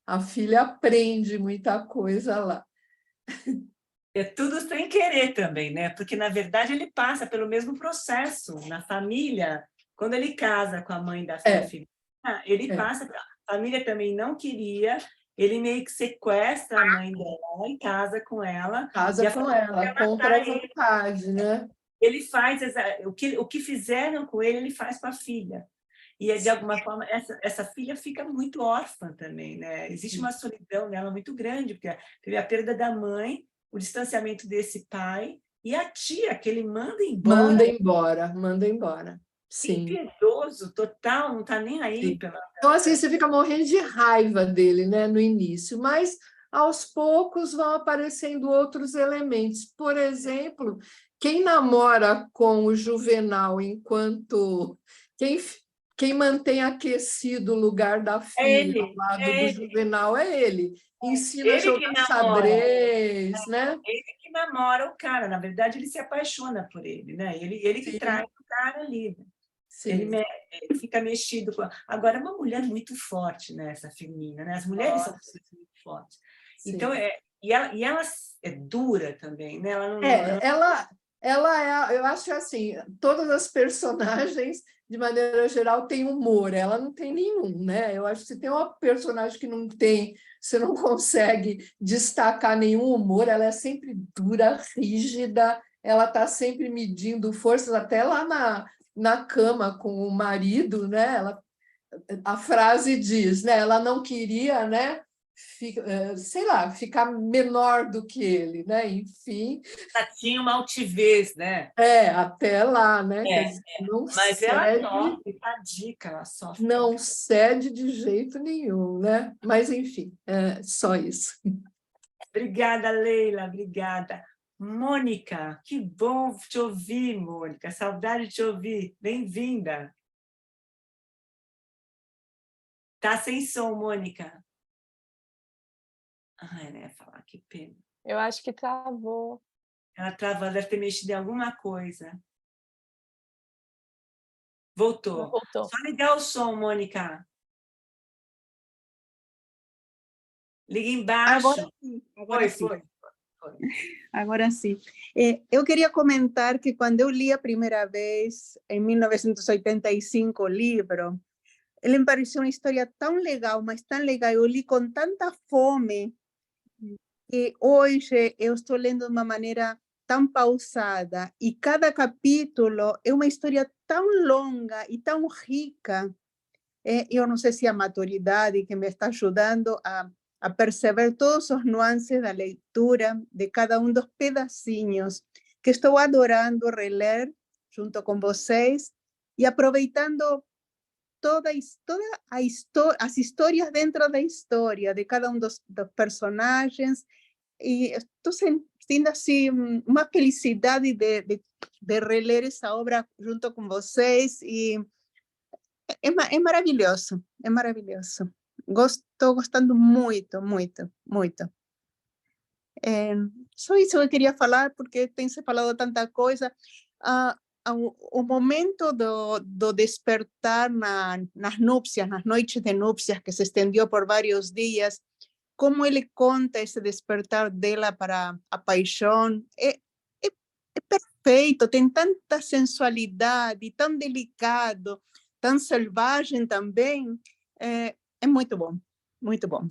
a filha aprende muita coisa lá. É tudo sem querer também, né? Porque, na verdade, ele passa pelo mesmo processo na família. Quando ele casa com a mãe da filha, ele passa... A família também não queria, ele meio que sequestra a mãe dela e casa com ela. Casa com ela, contra a vontade, né? Ele faz o que fizeram com ele faz com a filha. E, de alguma forma, essa filha fica muito órfã também, né? Existe uma solidão nela muito grande, porque teve a perda da mãe, o distanciamento desse pai e a tia, que ele manda embora. Manda embora. Sim. Impiedoso, total, não está nem aí. Então, assim, você fica morrendo de raiva dele, né, no início, mas aos poucos vão aparecendo outros elementos. Por exemplo, quem namora com o Juvenal enquanto... Quem mantém aquecido o lugar da filha ao lado do Juvenal é ele. Ensina a jogar xadrez, né? Ele que namora o cara. Na verdade, ele se apaixona por ele, né? Ele que traz o cara ali. Ele fica mexido. Agora, é uma mulher muito forte, né? Essa Firmina, né? As mulheres são muito fortes. Sim. Então, e ela é dura também, né? Eu acho assim, todas as personagens, de maneira geral, têm humor, ela não tem nenhum, né? Eu acho que se tem uma personagem que não tem, você não consegue destacar nenhum humor, ela é sempre dura, rígida, ela está sempre medindo forças, até lá na cama com o marido, né? A frase diz, né? Ela não queria, né? Sei lá, ficar menor do que ele, né? Enfim. Ela tinha uma altivez, né? Até lá, né? Mas cede, ela sofre, tá dica, ela sofre. Não cede de jeito nenhum, né? Mas, enfim, só isso. Obrigada, Leila, obrigada. Mônica, que bom te ouvir, Mônica. Saudade de te ouvir. Bem-vinda. Tá sem som, Mônica. Ai, né? Falar que pena. Eu acho que travou. Ela travou, deve ter mexido em alguma coisa. Voltou. Voltou. Só ligar o som, Mônica. Liga embaixo. Agora sim. Agora sim. Eu queria comentar que quando eu li a primeira vez, em 1985, o livro, ele me pareceu uma história tão legal, mas tão legal. Eu li com tanta fome que hoje eu estou lendo de uma maneira tão pausada e cada capítulo é uma história tão longa e tão rica. Eu não sei se é a maturidade que me está ajudando a perceber todos os nuances da leitura de cada um dos pedacinhos que estou adorando reler junto com vocês e aproveitando as histórias dentro da história de cada um dos personagens e estou sentindo assim uma felicidade de reler essa obra junto com vocês e é maravilhoso, é maravilhoso. Estou gostando muito, muito, muito. Só isso que eu queria falar, porque tem se falado tanta coisa. O momento do despertar nas núpcias, nas noites de núpcias, que se estendeu por vários dias, como ele conta esse despertar dela para a paixão, é perfeito, tem tanta sensualidade, tão delicado, tão selvagem também. É muito bom, muito bom.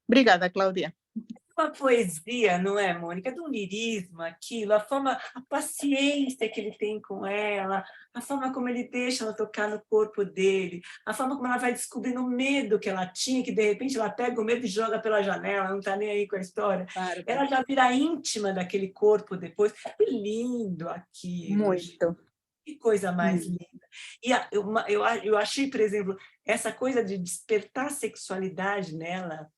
Obrigada, Cláudia. Uma poesia, não é, Mônica? Do lirismo, aquilo, a paciência que ele tem com ela, a forma como ele deixa ela tocar no corpo dele, a forma como ela vai descobrindo o medo que ela tinha, que de repente ela pega o medo e joga pela janela, não está nem aí com a história. Claro. Ela já vira íntima daquele corpo depois. Que lindo aquilo. Muito. Que coisa mais linda. E eu achei, por exemplo, essa coisa de despertar a sexualidade nela,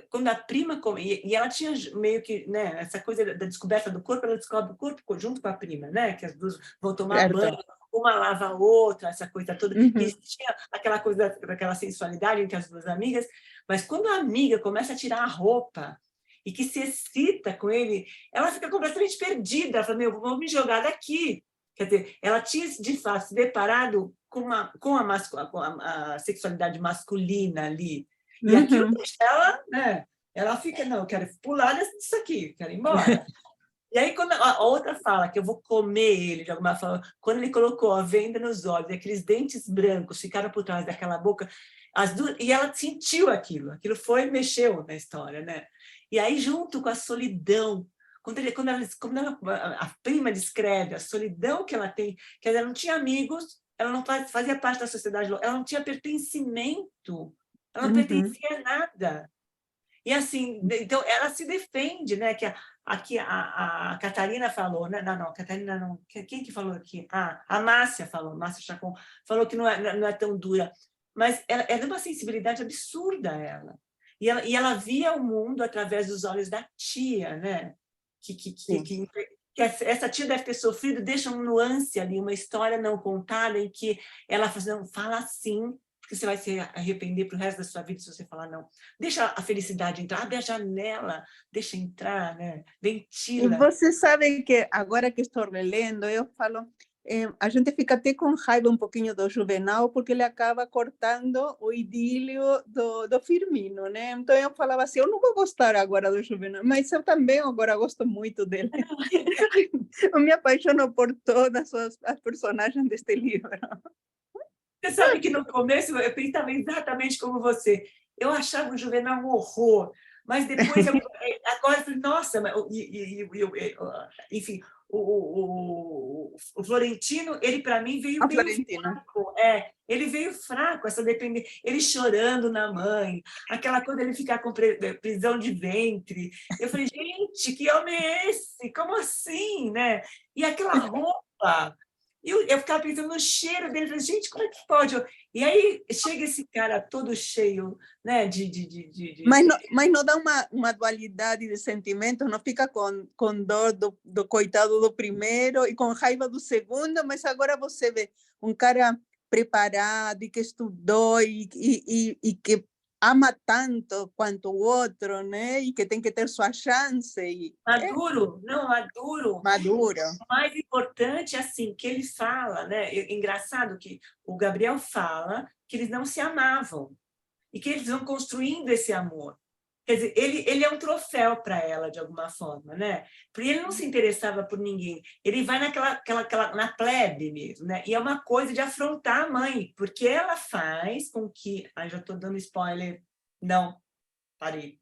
quando a prima... E ela tinha meio que, né, essa coisa da descoberta do corpo, ela descobre o corpo junto com a prima, né, que as duas vão tomar banho, uma lava a outra, essa coisa toda. E tinha aquela coisa daquela sensualidade entre as duas amigas, mas quando a amiga começa a tirar a roupa e que se excita com ele, ela fica completamente perdida. Ela fala, vou me jogar daqui. Quer dizer, ela tinha, de fato, se deparado com a sexualidade masculina ali, E aquilo deixa ela, né? Ela fica, não, eu quero pular disso aqui, quero ir embora. E aí, quando a outra fala que eu vou comer ele, de alguma forma, quando ele colocou a venda nos olhos, aqueles dentes brancos ficaram por trás daquela boca, as duas, e ela sentiu aquilo mexeu na história, né? E aí, junto com a solidão, quando a prima descreve a solidão que ela tem, que ela não tinha amigos, ela não fazia parte da sociedade, ela não tinha pertencimento, ela não pertencia a nada. E assim, então ela se defende, né? Que aqui a Catarina falou, né? Não, Catarina não. Quem que falou aqui? A Márcia falou, Márcia Chacon falou que não é tão dura, mas ela é de uma sensibilidade absurda, ela. E ela via o mundo através dos olhos da tia, né? Que essa tia deve ter sofrido, deixa um nuance ali, uma história não contada em que ela fala assim, porque você vai se arrepender para o resto da sua vida se você falar não. Deixa a felicidade entrar, abre a janela, deixa entrar, né? Ventila. E você sabe que agora que estou relendo, eu falo, a gente fica até com raiva um pouquinho do Juvenal, porque ele acaba cortando o idílio do Firmino, né? Então eu falava assim, eu não vou gostar agora do Juvenal, mas eu também agora gosto muito dele. Eu me apaixono por todas as personagens deste livro. Você sabe que no começo eu pensava exatamente como você. Eu achava o Juvenal um horror, mas depois, agora eu falei, nossa, enfim, o Florentino, ele para mim veio fraco. Ele veio fraco, essa dependência, ele chorando na mãe, aquela coisa dele ficar com prisão de ventre. Eu falei, gente, que homem é esse? Como assim, né? E aquela roupa. Eu ficava pensando no cheiro dele, falei, gente, como é que pode? E aí chega esse cara todo cheio, né, Mas não dá uma dualidade de sentimentos, não fica com dor do coitado do primeiro e com raiva do segundo, mas agora você vê um cara preparado e que estudou e que ama tanto quanto o outro, né? E que tem que ter sua chance. Maduro, não, maduro. Maduro. O mais importante é assim, que ele fala, né? É engraçado que o Gabriel fala que eles não se amavam e que eles vão construindo esse amor. Quer dizer, ele é um troféu para ela, de alguma forma, né? Porque ele não se interessava por ninguém. Ele vai na plebe mesmo, né? E é uma coisa de afrontar a mãe, porque ela faz com que... Ai, já estou dando spoiler. Não, parei.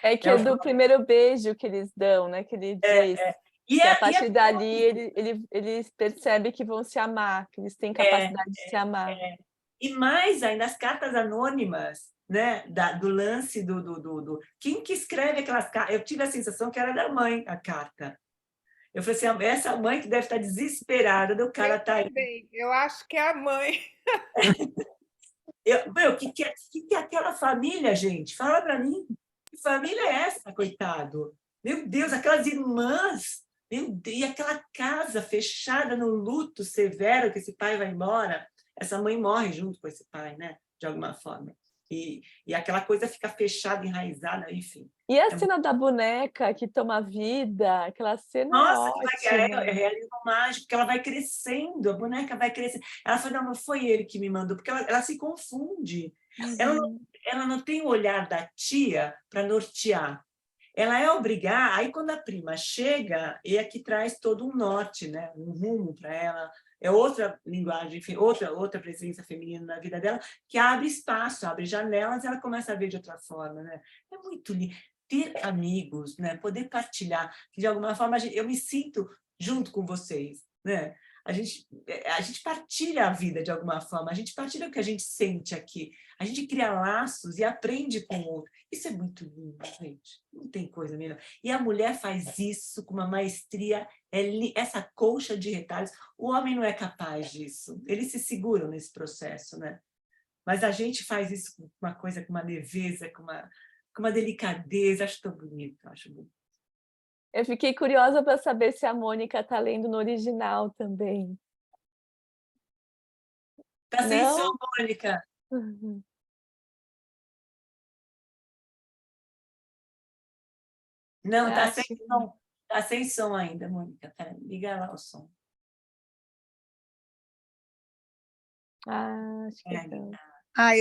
É que é do primeiro beijo que eles dão, né? Que ele diz que a partir dali ele percebe que vão se amar, que eles têm capacidade de se amar. E mais ainda, as cartas anônimas, né? Do lance do... Quem que escreve aquelas cartas? Eu tive a sensação que era da mãe a carta. Eu falei assim, essa mãe que deve estar desesperada do cara tá aí. Eu acho que é a mãe. O que é aquela família, gente? Fala para mim. Que família é essa, coitado? Meu Deus, aquelas irmãs, meu Deus, e aquela casa fechada no luto severo que esse pai vai embora. Essa mãe morre junto com esse pai, né? De alguma forma. E aquela coisa fica fechada, enraizada, enfim. E a cena da boneca que toma vida, aquela cena ótima. É realismo mágico, porque ela vai crescendo, a boneca vai crescendo. Ela fala, não foi ele que me mandou, porque ela se confunde. Ela não tem o olhar da tia para nortear. Ela é obrigada, aí quando a prima chega, é que traz todo um norte, né? Um rumo para ela, é outra linguagem, enfim, outra presença feminina na vida dela, que abre espaço, abre janelas, e ela começa a ver de outra forma, né? É muito lindo. Ter amigos, né? Poder partilhar, que de alguma forma eu me sinto junto com vocês, né? A gente partilha a vida de alguma forma, a gente partilha o que a gente sente aqui, a gente cria laços e aprende com o outro. Isso é muito lindo, gente. Não tem coisa melhor. E a mulher faz isso com uma maestria, essa colcha de retalhos. O homem não é capaz disso. Eles se seguram nesse processo, né? Mas a gente faz isso com uma coisa, com uma leveza, com uma delicadeza. Acho tão bonito, acho bonito. Eu fiquei curiosa para saber se a Mônica está lendo no original também. Está sem som, Mônica. Não, está sem som. Está sem som ainda, Mônica. Liga lá o som. Acho que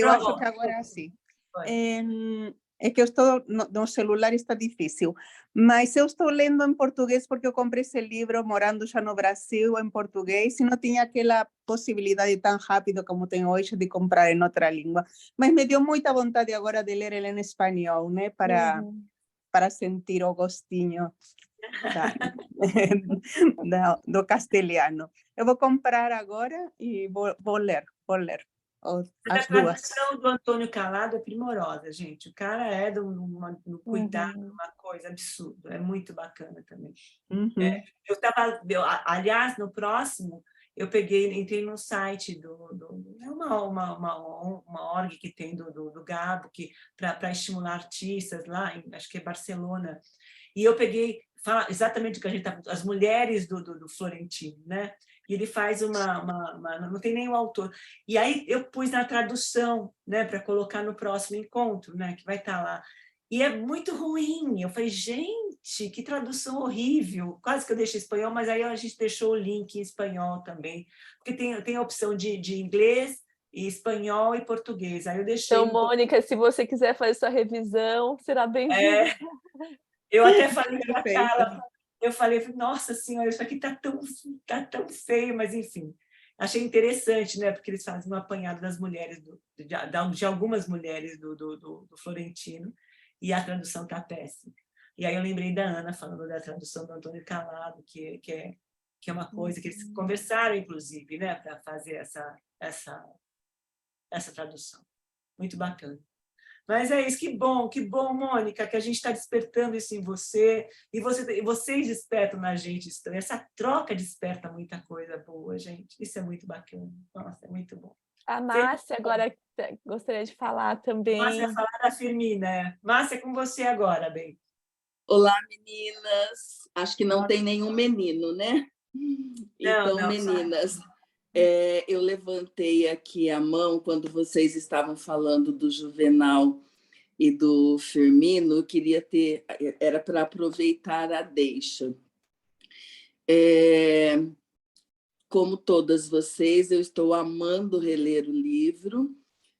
eu acho que agora é assim. é que eu estou no celular, está difícil, mas eu estou lendo em português porque eu comprei esse livro morando já no Brasil em português e não tinha aquela possibilidade tão rápido como tem hoje de comprar em outra língua, mas me deu muita vontade agora de ler ele em espanhol, né, para sentir o gostinho do castelhano. Eu vou comprar agora e vou ler as A duas. tradução do Antônio Calado é primorosa, gente. O cara é no cuidado, uma coisa absurda. É muito bacana também. Aliás, no próximo, entrei no site é uma org que tem do Gabo, para estimular artistas lá, acho que é Barcelona. E eu fala exatamente o que a gente está, as mulheres do Florentino, né? E ele faz não tem nem o autor. E aí eu pus na tradução, né, para colocar no próximo encontro, né, que vai estar lá. E é muito ruim. Eu falei, gente, que tradução horrível. Quase que eu deixei em espanhol, mas aí a gente deixou o link em espanhol também. Porque tem a opção de inglês, e espanhol e português. Aí eu deixei... Então, Mônica, se você quiser fazer sua revisão, será bem-vinda. Eu até falei para a Carla, eu falei, nossa senhora, isso aqui tá tão feio, mas enfim. Achei interessante, né? Porque eles fazem um apanhado das mulheres, de algumas mulheres do Florentino, e a tradução tá péssima. E aí eu lembrei da Ana falando da tradução do Antônio Calado, que é uma coisa que eles conversaram, inclusive, né? Para fazer essa tradução. Muito bacana. Mas é isso, que bom, Mônica, que a gente está despertando isso em você, e vocês despertam na gente isso também. Essa troca desperta muita coisa boa, gente. Isso é muito bacana. Nossa, é muito bom. A Márcia agora gostaria de falar também. Márcia vai falar da Firmina, né? Márcia, é com você agora, bem. Olá, meninas. Acho que não tem nenhum menino, né? Então, não, meninas, eu levantei aqui a mão quando vocês estavam falando do Juvenal e do Firmino. Era para aproveitar a deixa. Como todas vocês, eu estou amando reler o livro.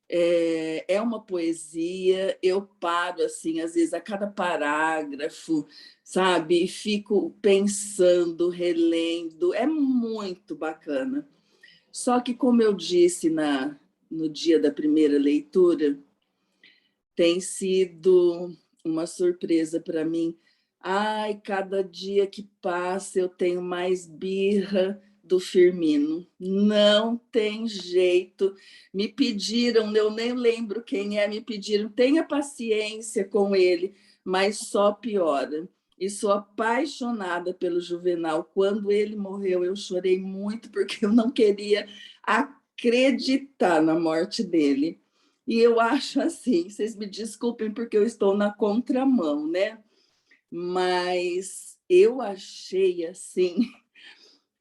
É uma poesia, eu paro assim, às vezes, a cada parágrafo, sabe? E fico pensando, relendo, é muito bacana. Só que, como eu disse no dia da primeira leitura, tem sido uma surpresa para mim. Ai, cada dia que passa eu tenho mais birra do Firmino. Não tem jeito. Me pediram, eu nem lembro quem me pediram, tenha paciência com ele, mas só piora. E sou apaixonada pelo Juvenal. Quando ele morreu, eu chorei muito, porque eu não queria acreditar na morte dele. E eu acho assim, vocês me desculpem porque eu estou na contramão, né? Mas eu achei assim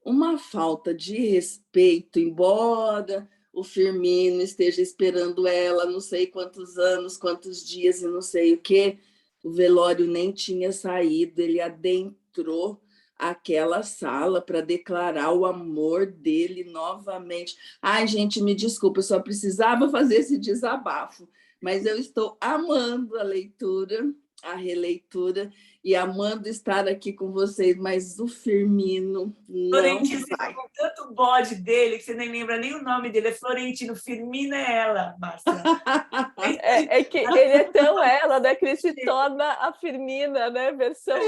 uma falta de respeito, embora o Firmino esteja esperando ela não sei quantos anos, quantos dias e não sei o quê, o velório nem tinha saído, ele adentrou aquela sala para declarar o amor dele novamente. Ai, gente, me desculpa, eu só precisava fazer esse desabafo, mas eu estou amando a leitura, a releitura, e amando estar aqui com vocês, mas o Firmino não Florentino, vai. com tanto bode dele, que você nem lembra nem o nome dele, é Florentino, Firmina é ela, Márcia. É que ele é tão ela, né, que ele se torna a Firmina, né, versão...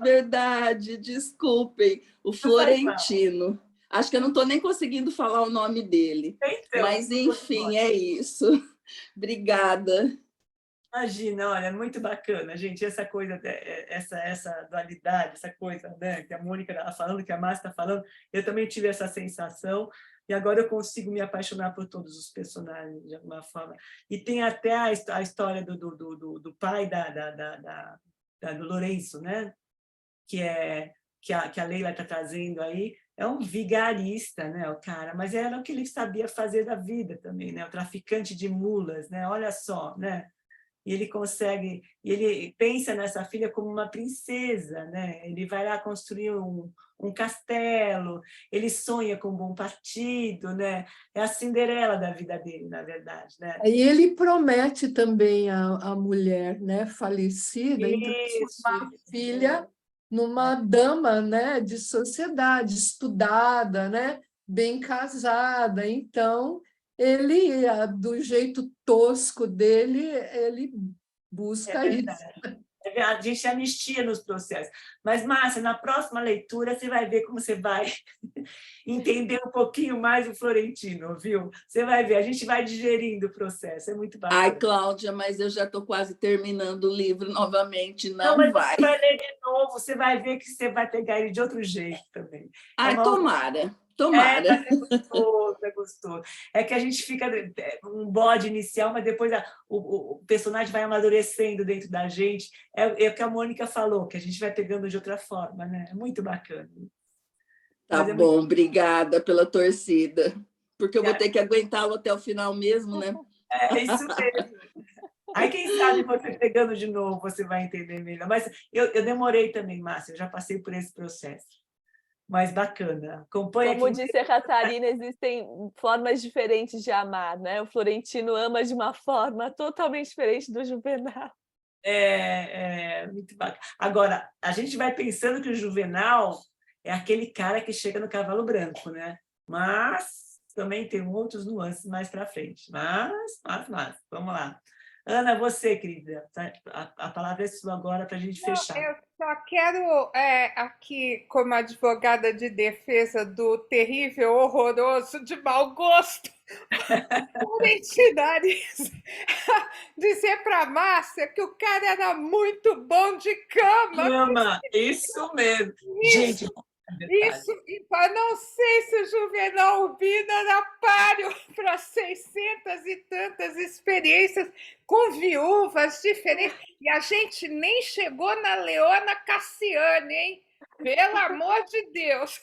Verdade, desculpem, o Florentino. Acho que eu não estou nem conseguindo falar o nome dele, então, mas enfim, é isso. Obrigada. Imagina, olha, é muito bacana, gente, essa coisa, essa dualidade, essa coisa, né, que a Mônica está falando, que a Márcia está falando, eu também tive essa sensação, e agora eu consigo me apaixonar por todos os personagens, de alguma forma. E tem até a história do pai do Lourenço, né, que a Leila está trazendo aí, é um vigarista, né, o cara, mas era o que ele sabia fazer da vida também, né, o traficante de mulas, né, olha só, né, e ele consegue, e ele pensa nessa filha como uma princesa, né? Ele vai lá construir um castelo, ele sonha com um bom partido, né? É a Cinderela da vida dele, na verdade, né? E ele promete também à mulher, né, falecida, em transformar a filha numa dama, né, de sociedade, estudada, né, bem casada. Então, ele, do jeito tosco dele, ele busca isso. A gente anistia nos processos. Mas, Márcia, na próxima leitura você vai ver como você vai entender um pouquinho mais o Florentino, viu? Você vai ver, a gente vai digerindo o processo, é muito bacana. Ai, Cláudia, mas eu já estou quase terminando o livro novamente, não mas vai. Você vai ler de novo, você vai ver que você vai pegar ele de outro jeito também. Ai, tomara. Tomara. É gostoso, é gostoso. É que a gente fica um bode inicial, mas depois o personagem vai amadurecendo dentro da gente. É o que a Mônica falou, que a gente vai pegando de outra forma, né? É muito bacana. Tá bom, obrigada pela torcida. Porque eu vou ter que aguentá-lo até o final mesmo, né? É isso mesmo. Aí, quem sabe, você pegando de novo, você vai entender melhor. Mas eu demorei também, Márcia, eu já passei por esse processo. Mas bacana. Acompanha. Como disse a Catarina, existem formas diferentes de amar, né? O Florentino ama de uma forma totalmente diferente do Juvenal. Muito bacana. Agora, a gente vai pensando que o Juvenal é aquele cara que chega no cavalo branco, né? Mas também tem outros nuances mais para frente. Mas, vamos lá. Ana, você, querida, a palavra é sua agora para a gente fechar. Eu só quero, aqui, como advogada de defesa do terrível, horroroso, de mau gosto, dizer para a Márcia que o cara era muito bom de cama. Isso mesmo. Gente, isso, então, não sei se o Juvenal Urbina era páreo para 600 e tantas experiências com viúvas diferentes. E a gente nem chegou na Leona Cassiane, hein? Pelo amor de Deus!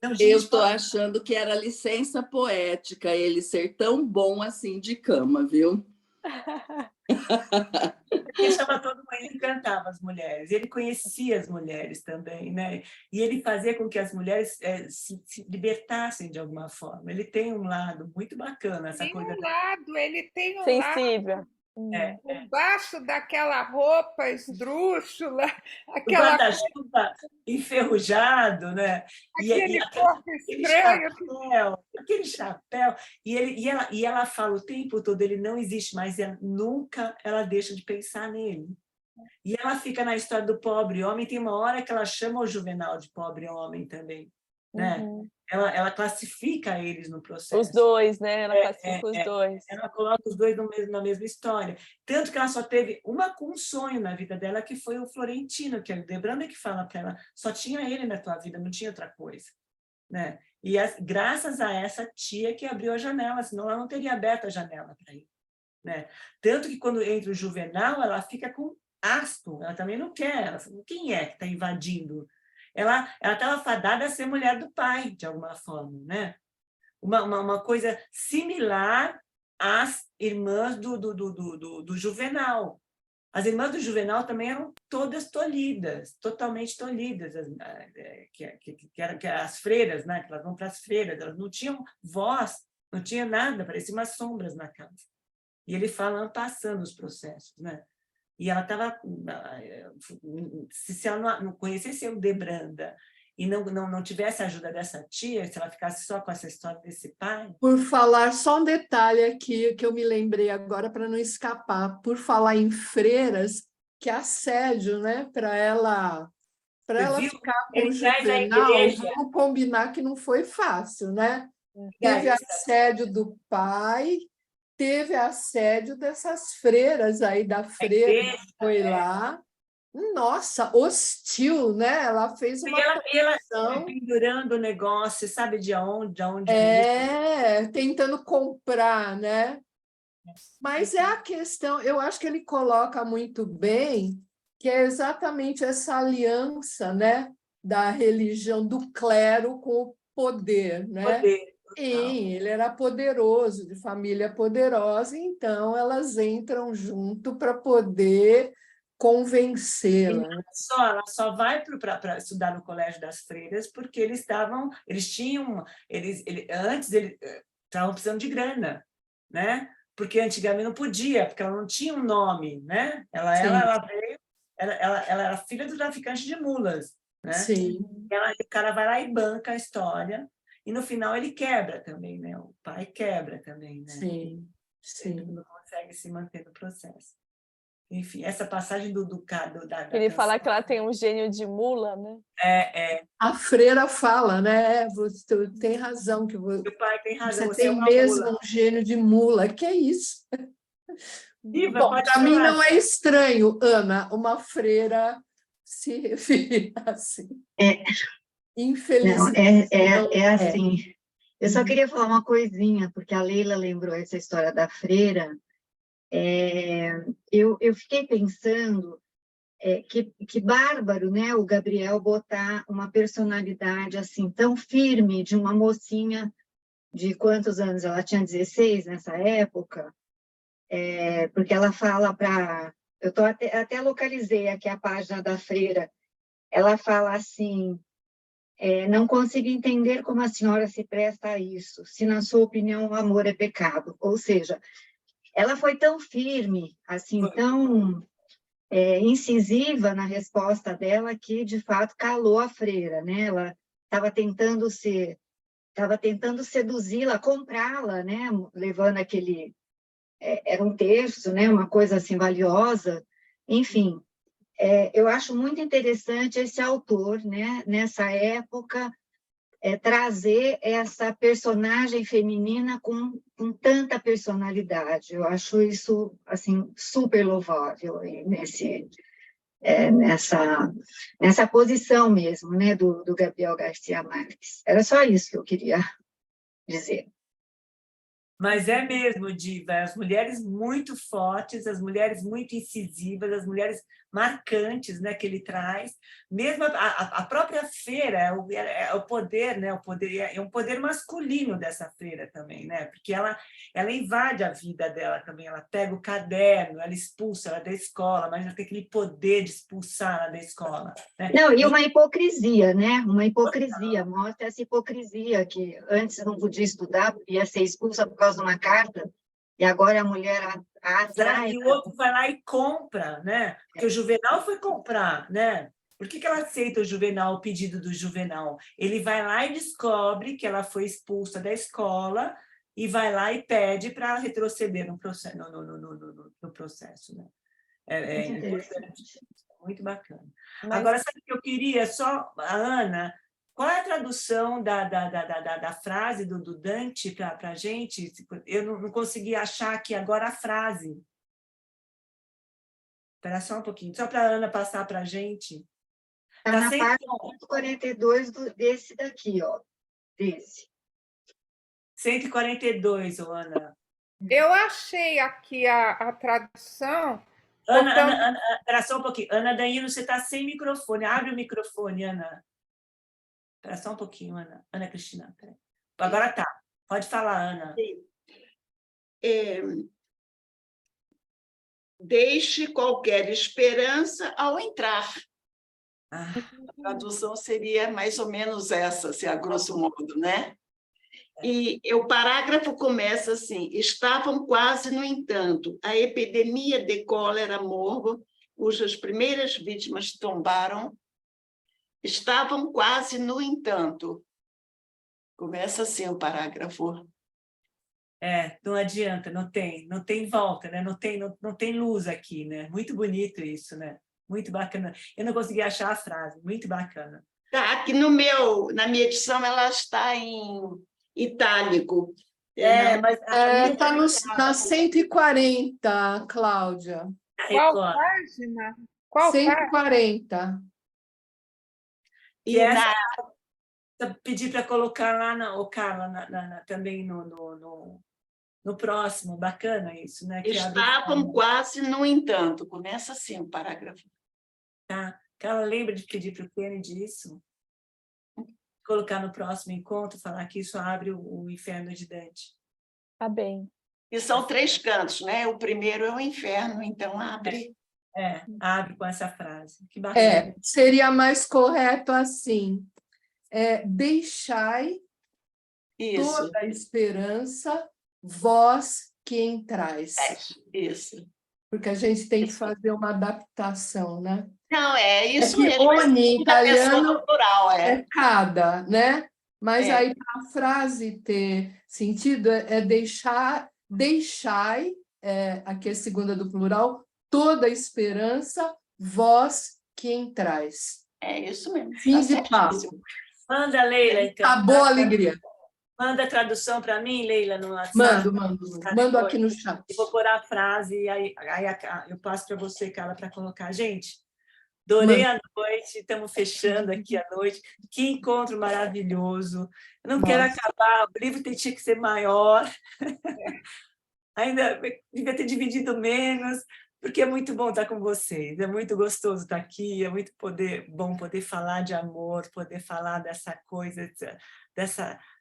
Não, eu estou achando que era licença poética ele ser tão bom assim de cama, viu? Ele deixava todo mundo, ele encantava as mulheres, ele conhecia as mulheres também, né? E ele fazia com que as mulheres se libertassem de alguma forma. Ele tem um lado muito bacana, essa coisa. Ele tem um sensível. lado embaixo daquela roupa esdrúxula, aquela guarda-chuva enferrujado, né? Aquele chapéu. E ela fala o tempo todo, ele não existe, mas nunca ela deixa de pensar nele. E ela fica na história do pobre homem, tem uma hora que ela chama o Juvenal de pobre homem também, né? Ela classifica eles no processo. Os dois, né? Ela classifica os dois. Ela coloca os dois na mesma história. Tanto que ela só teve um sonho na vida dela, que foi o Florentino, que é o Debranda que fala para ela, só tinha ele na tua vida, não tinha outra coisa. Né? E graças a essa tia que abriu a janela, senão ela não teria aberto a janela para ele. Né? Tanto que quando entra o Juvenal, ela fica com asco, ela também não quer. Ela fala, quem é que está invadindo? Ela estava fadada a ser mulher do pai, de alguma forma, né? Uma coisa similar às irmãs do Juvenal. As irmãs do Juvenal também eram todas tolhidas, totalmente tolhidas, que eram as freiras, né? Que elas vão para as freiras, elas não tinham voz, não tinha nada, pareciam umas sombras na casa. E ele fala passando os processos, né? E ela estava, se ela não conhecesse o Debranda e não tivesse a ajuda dessa tia, se ela ficasse só com essa história desse pai... Por falar, só um detalhe aqui que eu me lembrei agora para não escapar, por falar em freiras, que assédio, né? Para ela ficar com o Juvenal, vamos combinar que não foi fácil, né? Teve assédio do pai... Teve assédio dessas freiras aí, da freira que foi lá. Nossa, hostil, né? Ela fez uma ela pendurando o negócio, sabe de onde? Tentando comprar, né? Mas é a questão, eu acho que ele coloca muito bem, que é exatamente essa aliança, né? Da religião, do clero com o poder, né? Sim, ele era poderoso, de família poderosa, então elas entram junto para poder convencê-la. Ela só vai para estudar no Colégio das Freiras porque eles estavam, antes eles estavam precisando de grana, né? Porque antigamente não podia, porque ela não tinha um nome, né? Ela veio, ela era filha do traficante de mulas, né? Sim. O cara vai lá e banca a história, e no final ele quebra também, né? O pai quebra também, né? Sim, Ele não consegue se manter no processo. Enfim, essa passagem da Ele fala que ela tem um gênio de mula, né? A freira fala, né? Você tem razão, que o pai tem razão, você tem é uma mesmo mula. um gênio de mula. Que é isso? Diva, Bom, para mim não é estranho, Ana, uma freira se referir assim. Infelizmente. É assim. Eu só queria falar uma coisinha, porque a Leila lembrou essa história da freira. Eu fiquei pensando que bárbaro, né, o Gabriel botar uma personalidade assim tão firme de uma mocinha de quantos anos? Ela tinha 16 nessa época, porque ela fala para... Eu até localizei aqui a página da freira. Ela fala assim: não consigo entender como a senhora se presta a isso, se na sua opinião o amor é pecado. Ou seja, ela foi tão firme, assim, tão incisiva na resposta dela que, de fato, calou a freira, né? Ela estava tentando seduzi-la, comprá-la, né? Levando aquele... era um terço, né? Uma coisa assim valiosa. Enfim, eu acho muito interessante esse autor, né? Nessa época, trazer essa personagem feminina com tanta personalidade. Eu acho isso assim super louvável nessa posição mesmo, né, do Gabriel Garcia Marques. Era só isso que eu queria dizer. Mas é mesmo, Diva, as mulheres muito fortes, as mulheres muito incisivas, as mulheres marcantes, né, que ele traz. Mesmo a própria feira é o poder, né, é um poder masculino dessa feira também, né, porque ela invade a vida dela também, ela pega o caderno, ela expulsa ela da escola, mas ela tem aquele poder de expulsar ela da escola, né? Não, e uma hipocrisia, né? Uma hipocrisia, mostra essa hipocrisia que antes não podia estudar, ia ser expulsa por causa de uma carta, e agora a mulher atrai... E o outro vai lá e compra, né? Porque o Juvenal foi comprar, né? Por que ela aceita o pedido do Juvenal? Ele vai lá e descobre que ela foi expulsa da escola e vai lá e pede para retroceder no processo, no processo, né? É interessante. Muito bacana. Mas... Agora, sabe o que eu queria? Só, a Ana, qual é a tradução da frase do Dante para a gente? Eu não consegui achar aqui agora a frase. Espera só um pouquinho, só para a Ana passar para a gente. Está na página 142 desse daqui, ó. Desse. 142, Ana. Eu achei aqui a tradução... Ana, espera só um pouquinho. Ana Danilo, você está sem microfone. Abre o microfone, Ana. Espera só um pouquinho, Ana. Ana Cristina. Peraí. Agora tá. Pode falar, Ana. Deixe qualquer esperança ao entrar. A tradução seria mais ou menos essa, assim, a grosso modo, né? E o parágrafo começa assim: estavam quase, no entanto, a epidemia de cólera morbo, cujas primeiras vítimas tombaram, estavam quase, no entanto. Começa assim o parágrafo. Não adianta, não tem volta, né? Não tem luz aqui, né? Muito bonito isso, né? Muito bacana. Eu não consegui achar a frase, muito bacana. Tá, aqui na minha edição ela está em itálico. Mas está na 140, Cláudia. Qual página? Qual 140. E essa pedir para colocar lá, Carla, também no próximo. Bacana isso, né? Estavam quase, no entanto. Começa assim o parágrafo. Tá. Carla, lembra de pedir para o Kennedy isso? colocar no próximo encontro, falar que isso abre o inferno de Dante. Tá bem. E são 3 cantos, né? O primeiro é o inferno, então abre. Abre com essa frase. Que bacana. Seria mais correto assim. Deixai toda a esperança, vós que entrais. Isso. Porque a gente tem que fazer uma adaptação, né? Não, é isso que mesmo. Ogni, em italiano, plural, é cada, né? Mas aí, para a frase ter sentido, deixai, aqui é a segunda do plural, toda a esperança, vós que entrais. É isso mesmo. Fim de papo. Manda, Leila, então. Acabou a alegria. Manda a tradução para mim, Leila, no WhatsApp. Mando aqui no chat. Eu vou pôr a frase e aí eu passo para você, Carla, para colocar. Gente, adorei a noite, estamos fechando aqui a noite. Que encontro maravilhoso. Eu não quero acabar, o livro tinha que ser maior. Ainda devia ter dividido menos, porque é muito bom estar com vocês, é muito gostoso estar aqui, é muito bom poder falar de amor, poder falar dessa coisa,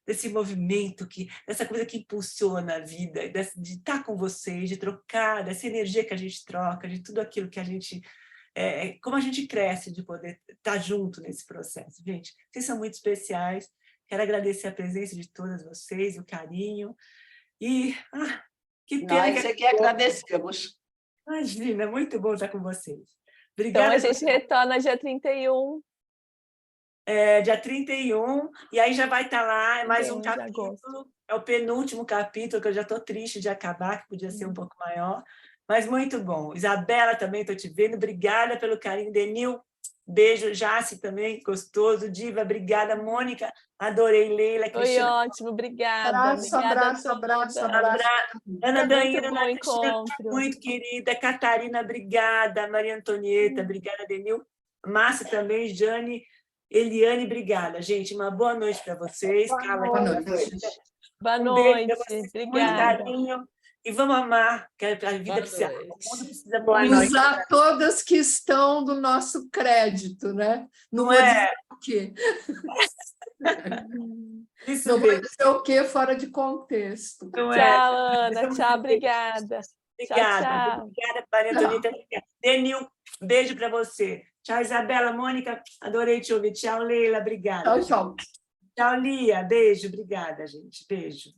desse movimento, dessa coisa que impulsiona a vida, de estar com vocês, de trocar, dessa energia que a gente troca, de tudo aquilo que a gente... como a gente cresce de poder estar junto nesse processo. Gente, vocês são muito especiais, quero agradecer a presença de todas vocês, o carinho, e que pena Nós é que agradecemos. Imagina, é muito bom estar com vocês. Obrigada. Então, a gente retorna dia 31. Dia 31, e aí já vai estar lá, é mais um capítulo, é o penúltimo capítulo, que eu já estou triste de acabar, que podia ser um pouco maior, mas muito bom. Isabela, também estou te vendo, obrigada pelo carinho. Denil, beijo. Jace também, gostoso. Diva, obrigada. Mônica, adorei. Leila, Cristina. Foi ótimo, obrigada. Abraço. Ana Daína, Cristina, muito querida. Catarina, obrigada. Maria Antonieta, obrigada, Denil. Márcia também, Jane, Eliane, obrigada. Gente, uma boa noite para vocês. Boa noite. Boa noite. Obrigada. Muito carinho. E vamos amar, que a vida precisa. O mundo precisa usar todas que estão do nosso crédito, né? Não vou dizer o quê. Não vou dizer o quê fora de contexto. Tchau, Ana. Tchau, obrigada. Obrigada. Obrigada, Maria Antonieta. Denil, beijo para você. Tchau, Isabela. Mônica, adorei te ouvir. Tchau, Leila. Obrigada. Tchau. Tchau, Lia. Beijo. Obrigada, gente. Beijo.